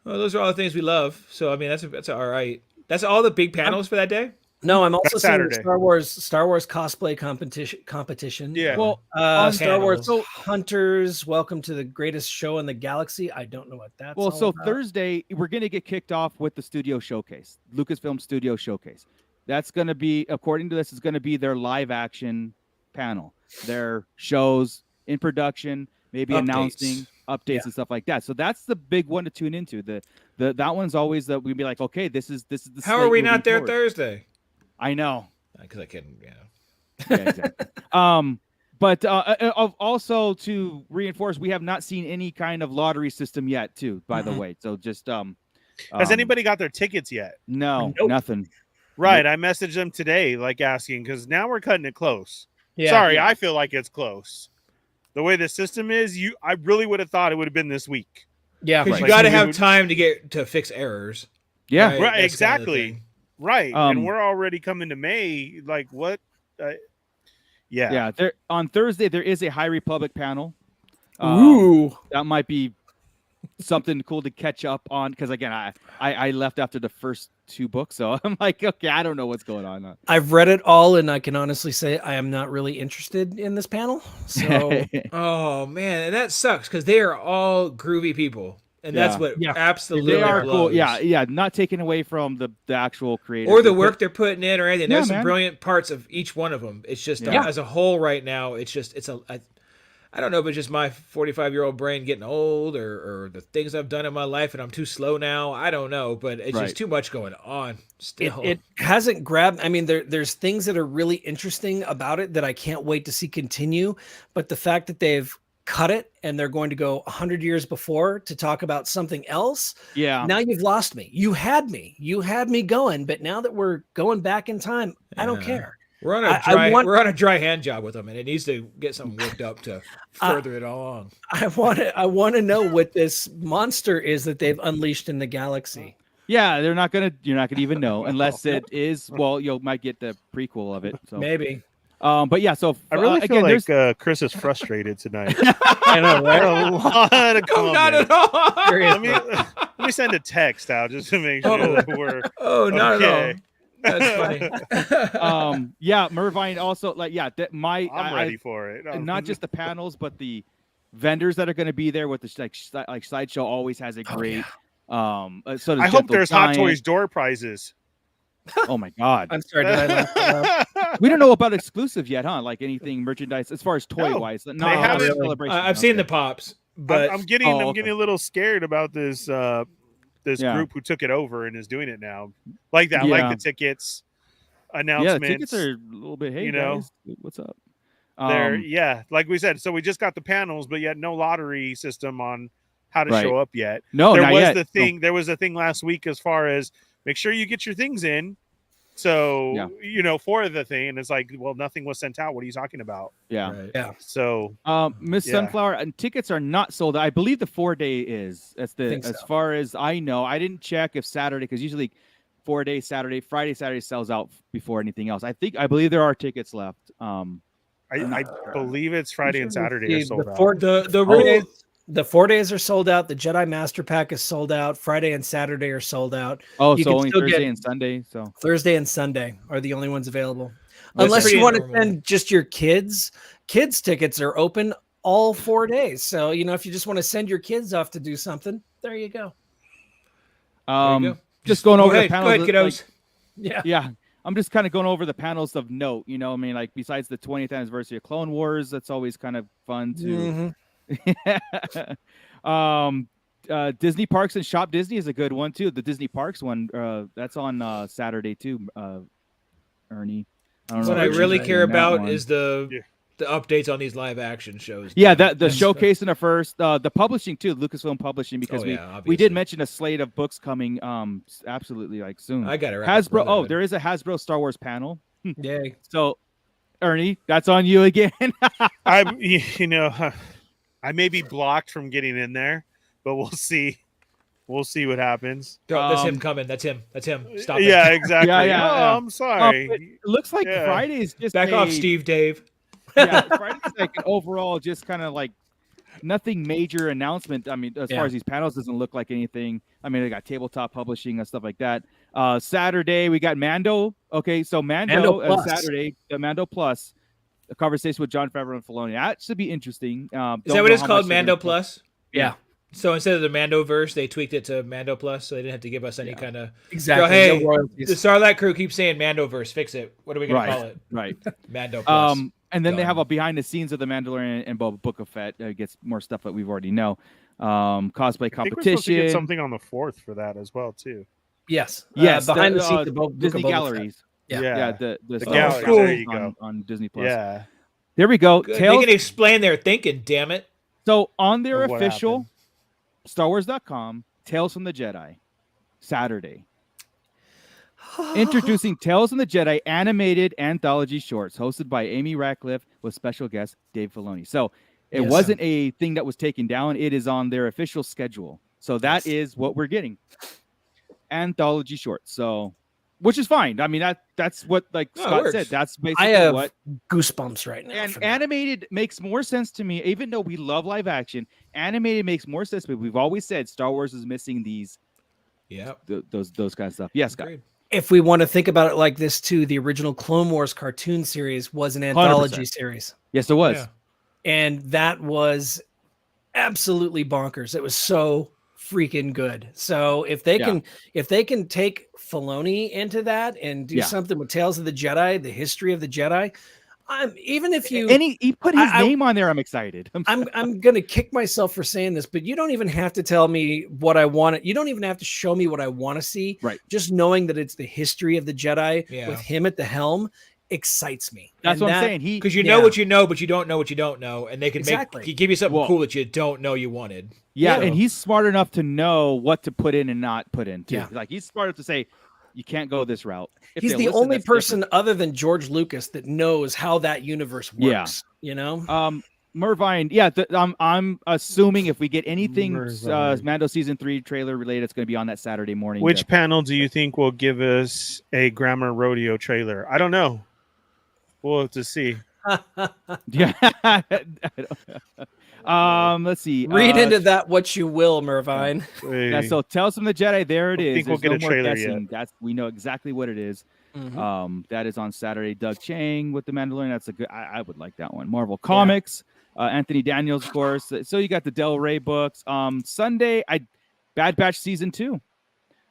Well, those are all the things we love. So I mean, that's all right. That's all the big panels for that day. No, I'm also seeing Star Wars cosplay competition. Yeah. Well, Star Wars Hunters. Welcome to the greatest show in the galaxy. I don't know what that's. Well, so about. Thursday we're gonna get kicked off with the studio showcase, Lucasfilm Studio Showcase. That's gonna be, according to this, is gonna be their live action panel, their shows in production, maybe announcing updates and stuff like that. So that's the big one to tune into. That one's always that we'd be like, okay, this is the. How are we not there Thursday? I know. Because I couldn't, Yeah, exactly. But also to reinforce, we have not seen any kind of lottery system yet, too, by the way. So just Has anybody got their tickets yet? No, Nope. nothing. Right. I messaged them today, like asking, because now we're cutting it close. Yeah. Sorry, Yeah. I feel like it's close. The way the system is, I really would have thought it would have been this week. Yeah. Because Right. you got to Like, have time to fix errors. Yeah. Right, That's kind of the exactly. thing. Right. Um, And we're already coming to May. Like, what? Yeah. Yeah. There on Thursday there is a High Republic panel. Ooh. That might be something cool to catch up on because again, I left after the first 2 books, so I'm like, okay, I don't know what's going on. I've read it all, and I can honestly say I am not really interested in this panel. So Oh man, and that sucks because they are all groovy people, and that's Yeah. what Yeah. absolutely They are cool. blows. Yeah. Not taking away from the actual creators Or the but- work they're putting in, or anything. Yeah, There's some man. brilliant parts of each one of them. It's just Yeah. as a whole right now. It's I don't know, but just my 45-year-old brain getting old, or the things I've done in my life, and I'm too slow now. I don't know, but it's Right. just too much going on. Still, it hasn't grabbed. I mean, there's things that are really interesting about it that I can't wait to see continue. But the fact that they've cut it and they're going to go 100 years before to talk about something else. Yeah. Now you've lost me. You had me going, but now that we're going back in time, I don't Yeah. care. we're on we're on a dry hand job with them, and it needs to get something worked up to further it along. I want to know what this monster is that they've unleashed in the galaxy. Yeah, you're not gonna even know unless it is. Well, you might get the prequel of it. So Maybe. but yeah, so I really feel again, like Chris is frustrated tonight. I know, right? A lot of Oh, not comments. at all. Let me send a text out just to make sure that we're Oh, not okay. at all. That's funny. yeah, Mervine also that I'm ready for it. and not just the panels, but the vendors that are going to be there with the like sideshow always has a great. So does I hope Gentle there's Hot Giant. Toys door prizes. Oh my god, I'm sorry. Did I laugh out loud? we don't know about exclusive yet, huh? Like anything merchandise as far as toy No, wise. No, they haven't. celebration. I've seen Okay. the pops, but I'm getting Oh, I'm okay. getting a little scared about this Yeah. group who took it over and is doing it now. Like that, Yeah. like the tickets Yeah, announcements. the tickets are a little bit. Hey, you know, guys, what's up? They're like we said. So we just got the panels, but yet no lottery system on how to Right. show up yet. No, there not was yet. the thing. There was a thing last week as far as make sure you get your things in. So for the thing, and it's like, well, nothing was sent out. What are you talking about? Yeah. Right. Yeah. So Miss Yeah. Sunflower, and tickets are not sold. I believe the 4-day is. That's think as so. far as I know. I didn't check if Saturday because usually 4-day Saturday, Saturday sells out before anything else. I believe there are tickets left. I believe it's Friday and Saturday are sold out. the rule. The 4 days are sold out. The Jedi Master Pack is sold out. Friday and Saturday are sold out. Oh, You so can only still Thursday get- and Sunday. So Thursday and Sunday are the only ones available. That's Unless pretty you want to normal. send just your kids. Kids tickets are open all 4 days. So, if you just want to send your kids off to do something, there you go. There you go. just going over the Go panels. ahead, kiddos. Yeah. Yeah, I'm just kind of going over the panels of note. I mean, like besides the 20th anniversary of Clone Wars, that's always kind of fun to. Disney Parks and Shop Disney is a good one too. The Disney Parks one, that's on Saturday too. Ernie, I don't know What I if you're really interested care in that about one. is the Yeah. updates on these live action shows. the That's- showcase in the first, the publishing too, Lucasfilm Publishing, because Oh, we yeah, we did obviously. mention a slate of books coming absolutely like soon. I got it. Hasbro. Oh, there is a Hasbro Star Wars panel. Yay. So, Ernie, that's on you again. I may be blocked from getting in there, but we'll see. We'll see what happens. That's him Um, coming. That's him. Stop it. Yeah, exactly. Yeah, Oh, yeah. I'm sorry. But it looks like Yeah. Friday's just Back off, a- Steve, Dave. Yeah, Friday's like an overall just kind of like nothing major announcement. I mean, as Yeah. far as these panels, doesn't look like anything. I mean, they got tabletop publishing and stuff like that. Saturday we got Mando. Okay, so Mando Mando Plus. Saturday, the Mando Plus, a conversation with Jon Favreau and Filoni. That should be interesting. Is that what it's called? Mando Plus? Plus? Yeah. So instead of the Mando verse, they tweaked it to Mando Plus, so they didn't have to give us any kind of. Exactly. Hey, No royalties. The Starlight crew keeps saying Mando verse. Fix it. What are we gonna Right. call it? Right. Mando Plus. And then they Done. have a behind the scenes of the Mandalorian and Book of Fett. Gets more stuff that we've already know. Cosplay I think we're supposed to get competition. something on the 4th for that as well too. Yes. Yes, behind the the, scenes of Book of Disney Boba Fett. galleries. Yeah. Yeah, the Star Wars galleries, galleries there you on, go. on Disney Plus. Yeah. There we go. Good. Tales. They can explain their thinking. Damn it. So on their Of what official happened. StarWars.com, Tales from the Jedi. Saturday. Introducing Tales from the Jedi animated anthology shorts hosted by Amy Ratcliffe with special guest Dave Filoni. So it wasn't a thing that was taken down. It is on their official schedule. So that is what we're getting. Anthology shorts. So, which is fine. I mean, that's what, like Scott said, that's basically I have what goosebumps right now. And animated makes more sense to me, even though we love live action. Animated makes more sense, but we've always said Star Wars is missing these, those kind of stuff. Yes, Scott. If we want to think about it like this too, the original Clone Wars cartoon series was an anthology 100%. series. Yes, it was. Yeah. And that was absolutely bonkers. It was so freaking good. So if they can take Filoni into that and do something with Tales of the Jedi, the history of the Jedi, even if you he put his name on there, I'm excited. I'm gonna kick myself for saying this, but you don't even have to tell me what I want. You don't even have to show me what I want to see. Right. Just knowing that it's the history of the Jedi with him at the helm excites me. That's what I'm saying. Because you know what you know, but you don't know what you don't know, and they can give you something cool that you don't know you wanted. Yeah, and he's smart enough to know what to put in and not put in too. Yeah. Like he's smart enough to say, you can't go this route. If he's they the listen, only that's person different. other than George Lucas that knows how that universe works. You know? Mervine, I'm assuming if we get anything Mando season 3 trailer related, it's going to be on that Saturday morning. Which panel do you think will give us a Grammar Rodeo trailer? I don't know. We'll have to see. Yeah. Let's see. Read into that what you will, Mervine. Yeah, so Tales from the Jedi, there it is. I think we'll There's get no a more trailer guessing. We know exactly what it is. Mm-hmm. That is on Saturday. Doug Chang with The Mandalorian. That's a good. I would like that one. Marvel Comics. Anthony Daniels, of course. So you got the Del Rey books. Sunday, Bad Batch season 2.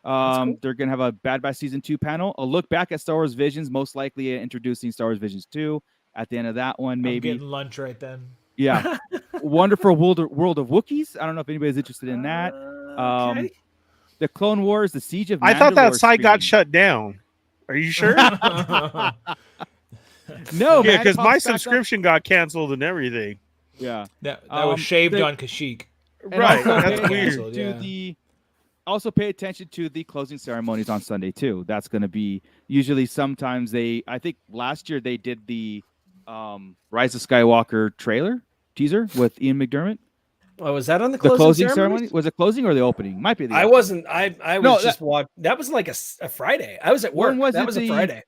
Cool. They're gonna have a Bad Batch season 2 panel. A look back at Star Wars Visions, most likely introducing Star Wars Visions 2 at the end of that one. Maybe I'm getting lunch right then. Yeah. Wonderful World of Wookiees. I don't know if anybody's interested in that. Okay. The Clone Wars, the Siege of Mandalore. I thought that site got shut down. Are you sure? No, yeah, because my subscription got canceled and everything. Yeah, that was shaved on Kashyyyk. Right, that's weird. Also pay attention to the closing ceremonies on Sunday too. That's going to be usually sometimes I think last year they did the Rise of Skywalker teaser with Ian McDermott. Oh, was that on the closing ceremony? Was it closing or the opening? Might be the I wasn't. I was just watching. That was like a Friday. I was at work. That was a Friday.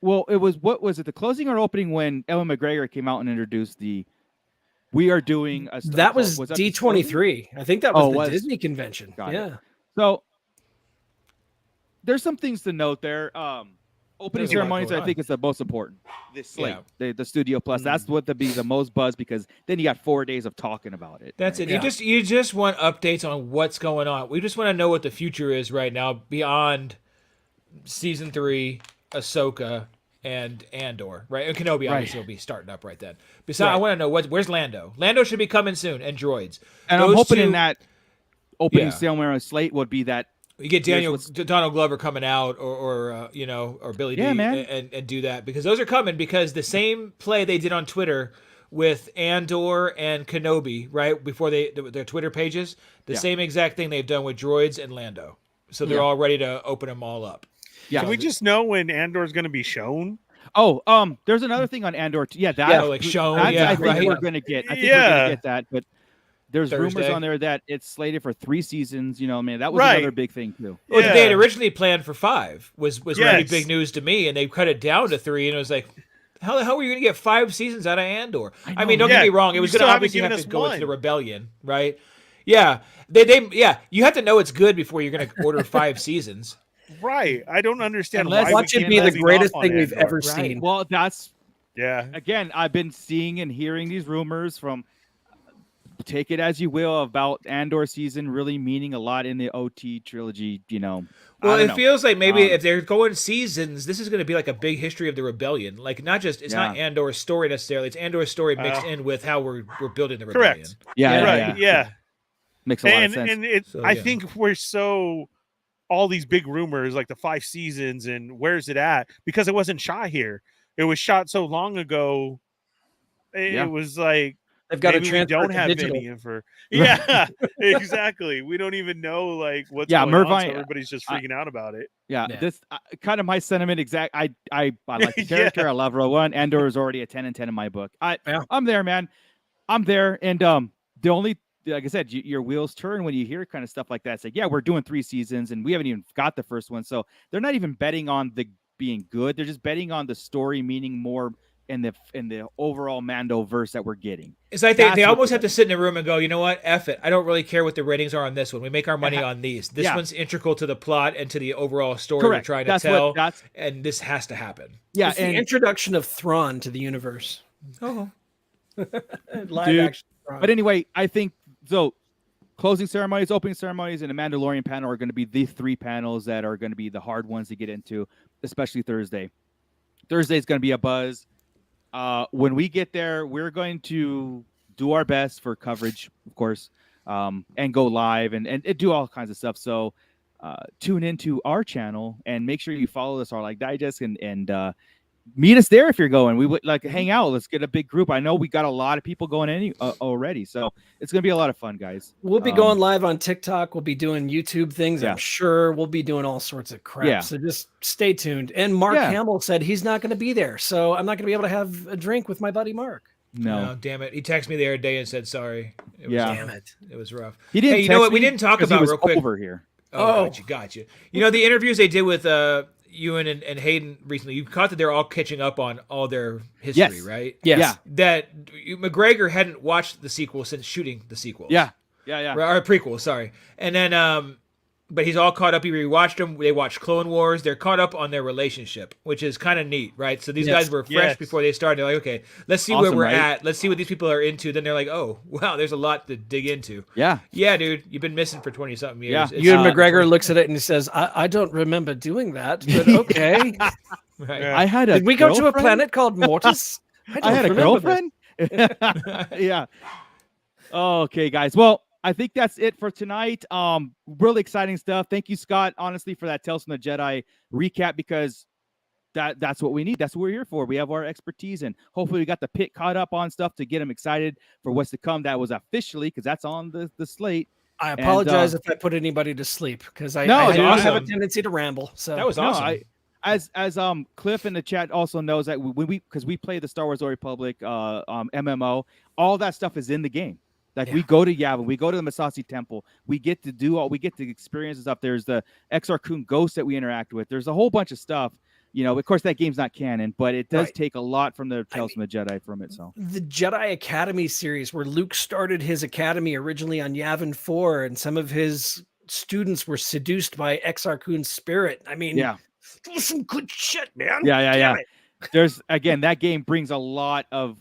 Well, it was, what was it, the closing or opening when Ewan McGregor came out and introduced we are doing a... That was D23. I think that was the Disney convention. It. So there's some things to note there. Opening ceremonies, I think, is the most important. This slate, the Studio Plus, that's what would be the most buzz, because then you got 4 days of talking about it. That's it. Yeah. You just want updates on what's going on. We just want to know what the future is right now beyond season 3, Ahsoka, and Andor, right? And Kenobi obviously will be starting up right then. Besides, I want to know where's Lando. Lando should be coming soon, and droids. And I'm hoping in that opening ceremony slate would be that you get Donald Glover coming out, or Billy D, and do that, because those are coming, because the same play they did on Twitter with Andor and Kenobi, right before their Twitter pages, the same exact thing they've done with droids and Lando. So they're all ready to open them all up. Yeah. Can we just know when Andor is going to be shown? Oh, there's another thing on Andor. Shown. I think we're going to get. I think we're going to get that, but. There's rumors on there that it's slated for 3 seasons. That was another big thing too. Well, they had originally planned for 5. Was really big news to me, and they cut it down to 3, and it was like, how the hell were you going to get 5 seasons out of Andor? I mean, don't get me wrong; it was going to obviously have to go into the rebellion, right? Yeah, you have to know it's good before you're going to order 5 seasons. Right. I don't understand why. Watch it be the greatest thing we've ever seen. Well, that's again, I've been seeing and hearing these rumors from. Take it as you will about Andor season really meaning a lot in the OT trilogy, Well, it feels like maybe if they're going seasons, this is going to be like a big history of the rebellion. Like not Andor's story necessarily; it's Andor's story mixed in with how we're building the rebellion. Correct. Yeah. Makes a lot of sense. And I think we're all these big rumors, like the 5 seasons, and where's it at? Because it wasn't shot here. It was shot so long ago. It was like. They've got to maybe we transfer don't to have digital. any info. Yeah, exactly. We don't even know like what's Yeah, going on. Mervine, So everybody's just freaking out about it. Yeah, Yeah. this kind of my sentiment. Exact. I like the character. I love Rogue One. Andor is already a 10 and 10 in my book. I'm there, man. I'm there. And the only, like I said, your wheels turn when you hear kind of stuff like that. It's like, yeah, we're doing 3 seasons and we haven't even got the first one. So they're not even betting on the being good. They're just betting on the story meaning more in the overall Mando verse that we're getting. It's like they almost have to sit in a room and go, you know what, F it. I don't really care what the ratings are on this one. We make our money on these. This one's integral to the plot and to the overall story we're trying to tell. And this has to happen. Yeah, it's the introduction of Thrawn to the universe. Oh. Live action Thrawn. But anyway, I think so. Closing ceremonies, opening ceremonies, and the Mandalorian panel are going to be the 3 panels that are going to be the hard ones to get into, especially Thursday. Thursday is going to be a buzz. When we get there, we're going to do our best for coverage, of course, and go live and do all kinds of stuff. So tune into our channel and make sure you follow us, our digest, and meet us there if you're going. We would like to hang out. Let's get a big group. I know we got a lot of people going already, so it's gonna be a lot of fun, guys. We'll be going live on TikTok. We'll be doing YouTube things. I'm sure we'll be doing all sorts of crap. Yeah. So just stay tuned. And Mark Hamill said he's not going to be there, so I'm not going to be able to have a drink with my buddy Mark. No, damn it. He texted me the other day and said sorry. Damn it. It was rough. He didn't. Hey, you know what we didn't talk about real quick over here. Oh, gotcha. You know the interviews they did with Ewan and Hayden recently. You caught that they're all catching up on all their history, right? Yes. Yeah. That McGregor hadn't watched the sequel since shooting the sequel. Yeah. Or prequel, sorry. And then, but he's all caught up. He rewatched them. They watched Clone Wars. They're caught up on their relationship, which is kind of neat, right? So these guys were fresh before they started. They're like, okay, let's see where we're at. Let's see what these people are into. Then they're like, oh, wow, there's a lot to dig into. Yeah, dude, you've been missing for 20-something years. Yeah, Ewan McGregor looks at it and he says, I don't remember doing that, but okay. Right. I had a. Did we go to a planet called Mortis? I had a girlfriend. Yeah. Okay, guys. Well, I think that's it for tonight. Really exciting stuff. Thank you, Scott, honestly, for that Tales from the Jedi recap, because that's what we need. That's what we're here for. We have our expertise, and hopefully we got the pit caught up on stuff to get them excited for what's to come. That was officially, because that's on the slate. I apologize if I put anybody to sleep, because I have a tendency to ramble. So that was awesome. As Cliff in the chat also knows that because we play the Star Wars: The Old Republic MMO, all that stuff is in the game. Like we go to Yavin, we go to the Masasi Temple, we get to experience stuff. There's the Exar Kun ghost that we interact with. There's a whole bunch of stuff. You know, of course, that game's not canon, but it does take a lot from the Tales from the Jedi from it. So the Jedi Academy series, where Luke started his academy originally on Yavin 4, and some of his students were seduced by Exar Kun's spirit. I mean, there's some good shit, man. Yeah. There's that game brings a lot of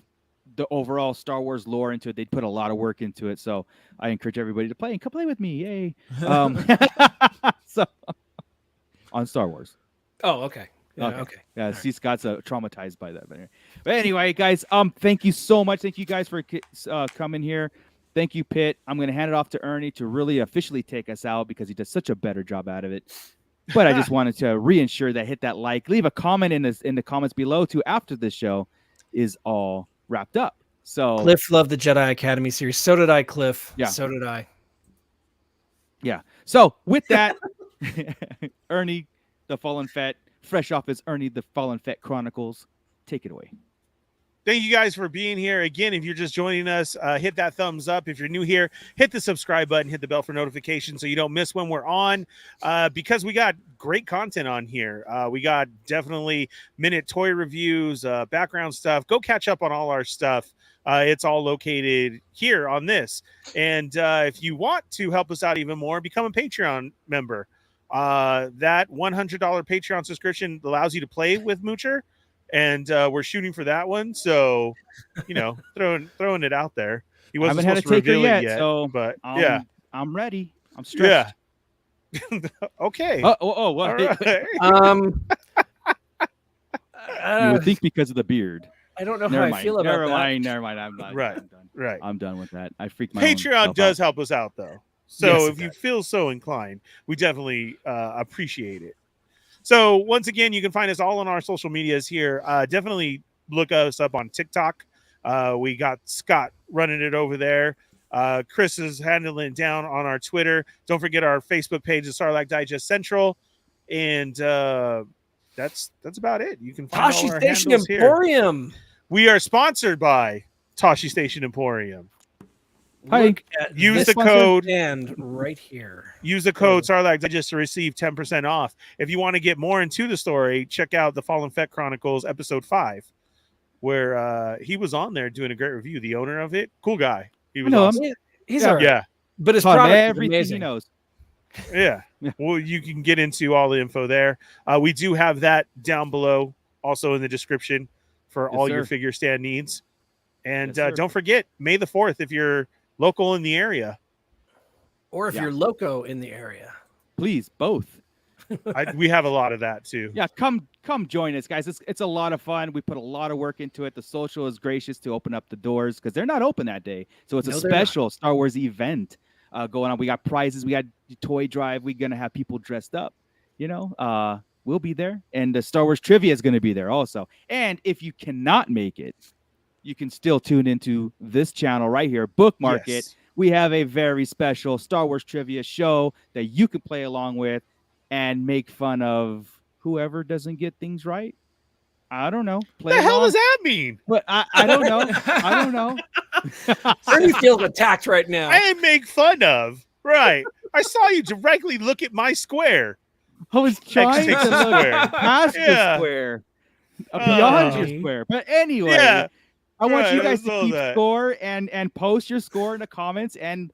the overall Star Wars lore into it. They put a lot of work into it, so I encourage everybody to play and come play with me. Yay! So on Star Wars. Oh, okay. Okay. Yeah, see, Scott's traumatized by that. But anyway, guys, thank you so much. Thank you guys for coming here. Thank you, Pitt. I'm going to hand it off to Ernie to really officially take us out, because he does such a better job out of it. But I just wanted to reassure that hit that like, leave a comment in the comments below too after this show is all wrapped up. So Cliff loved the Jedi Academy series. So did I, Cliff. Yeah. So did I. Yeah. So with that, Ernie, the Fallen Fett, fresh off his Ernie, the Fallen Fett Chronicles, take it away. Thank you guys for being here. Again, if you're just joining us, hit that thumbs up. If you're new here, hit the subscribe button, hit the bell for notifications so you don't miss when we're on, because we got great content on here. We got definitely minute toy reviews, background stuff. Go catch up on all our stuff. It's all located here on this. And if you want to help us out even more, become a Patreon member. That $100 Patreon subscription allows you to play with Moocher. And we're shooting for that one, so throwing it out there. He wasn't supposed to reveal it yet, so but I'm ready. I'm stretched. Yeah. Okay. What? Right. You would think because of the beard. I don't know how I feel about that. Never mind. I'm done. Right. I'm done. Right. I'm done with that. I freaked my Patreon does help us out, though. So Yes, if you feel so inclined, we definitely appreciate it. So once again, you can find us all on our social medias here. Definitely look us up on TikTok. We got Scott running it over there. Chris is handling it down on our Twitter. Don't forget our Facebook page is Sarlacc Digest Central, and that's about it. You can find Tashi all our Station handles here. Emporium. We are sponsored by Tashi Station Emporium. Hi. Look at Use this the code and right here. Use the code Sarlacc Digest to receive 10% off. If you want to get more into the story, check out the Fallen Fett Chronicles episode 5, where he was on there doing a great review. The owner of it, cool guy. He was awesome. He's Yeah. all right. Yeah, But his Taught product is everything amazing. he knows. yeah. Yeah. Well, you can get into all the info there. We do have that down below, also in the description for Yes, all sir. your figure stand needs. And Yes, sir. don't forget, May the 4th, if you're local in the area. Or if Yeah. you're loco in the area. Please, both. We have a lot of that too. Yeah, come join us, guys. It's a lot of fun. We put a lot of work into it. The social is gracious to open up the doors because they're not open that day. So it's No, a they're not. special Star Wars event going on. We got prizes. We got toy drive. We're gonna have people dressed up. We'll be there, and the Star Wars trivia is gonna be there also. And if you cannot make it, you can still tune into this channel right here. Bookmark it. Yes. We have a very special Star Wars trivia show that you can play along with and make fun of whoever doesn't get things right. I don't know. What the hell does that mean? But I don't know. I don't know. Ernie feels attacked right now. I didn't make fun of. Right. I saw you directly look at my square. I was trying to Takes a look square. past the Yeah. square, beyond your square. But anyway, Yeah. I want Right, you I guys to saw keep that. score and post your score in the comments. And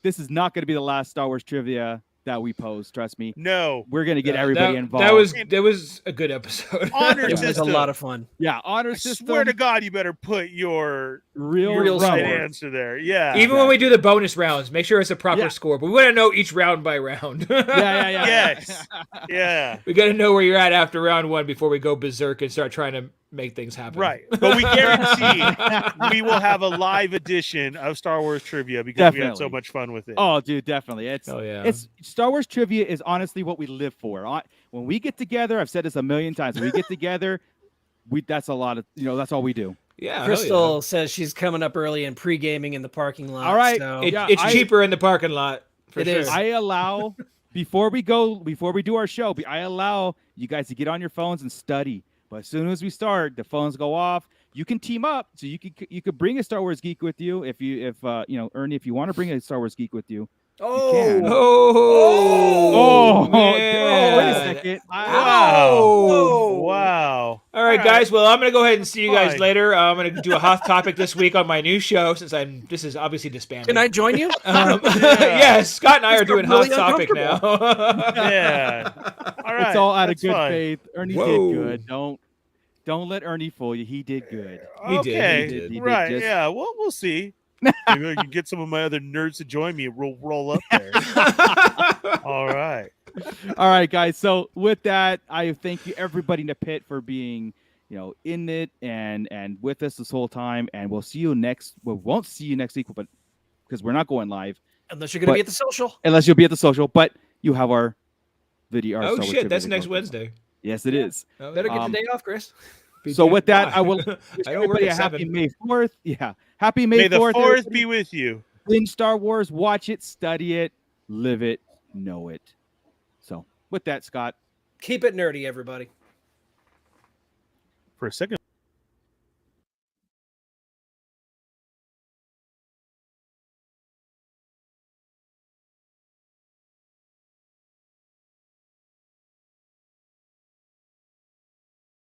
this is not going to be the last Star Wars trivia that we post. Trust me. No. We're going to get everybody involved. That was a good episode. Honor It was a system. lot of fun. Yeah, honor I system. swear to God, you better put your real real right score. answer there. Yeah. Even when we do the bonus rounds, make sure it's a proper Yeah. score. But we want to know each round by round. Yeah. Yes. Yeah. We got to know where you're at after round 1 before we go berserk and start trying to make things happen. Right. But we guarantee we will have a live edition of Star Wars trivia because we had so Definitely. much fun with it. Oh, dude, definitely. Oh, yeah. It's Star Wars trivia is honestly what we live for. When we get together, I've said this a million times. When we get together, that's a lot of that's all we do. Yeah. hell Crystal says she's coming up early and pre-gaming in the parking lot. All right. So yeah. It's cheaper in the parking lot. For It sure. is. I allow before we do our show, I allow you guys to get on your phones and study. But as soon as we start, the phones go off. You can team up, so you could bring a Star Wars geek with you if Ernie, if you want to bring a Star Wars geek with you. can. Oh, man. Wait a man. second. Wow. Wow. All right, guys. Well, I'm gonna go ahead and see you guys Fine. later. I'm gonna do a hot topic this week on my new show since this is obviously disbanded. Can I join you? Yes, Scott and I are doing really hot topic now. Yeah. All right. It's all out of that's good fine. faith. Ernie Whoa. did good. Don't let Ernie fool you. He did good. He did, Okay. he did. He did Right. just- Yeah. Well, we'll see. Maybe I can get some of my other nerds to join me and we'll roll up there. All right. All right, guys. So with that, I thank you everybody in the pit for being, in it and with us this whole time. And we'll see you next. We won't see you next week, but because we're not going live Unless you're going to But- be at the social. unless you'll be at the social. But you have our video. our Oh Star Wars shit, trivia that's video. next Wednesday. Yes, it is. Better get Um, the day off, Chris. So with that, I will wish I don't work everybody at a happy 7. May 4th. Yeah, happy May May the 4th. 4th everybody. be with you. In Star Wars, watch it, study it, live it, know it. So with that, Scott. Keep it nerdy, everybody. For a second.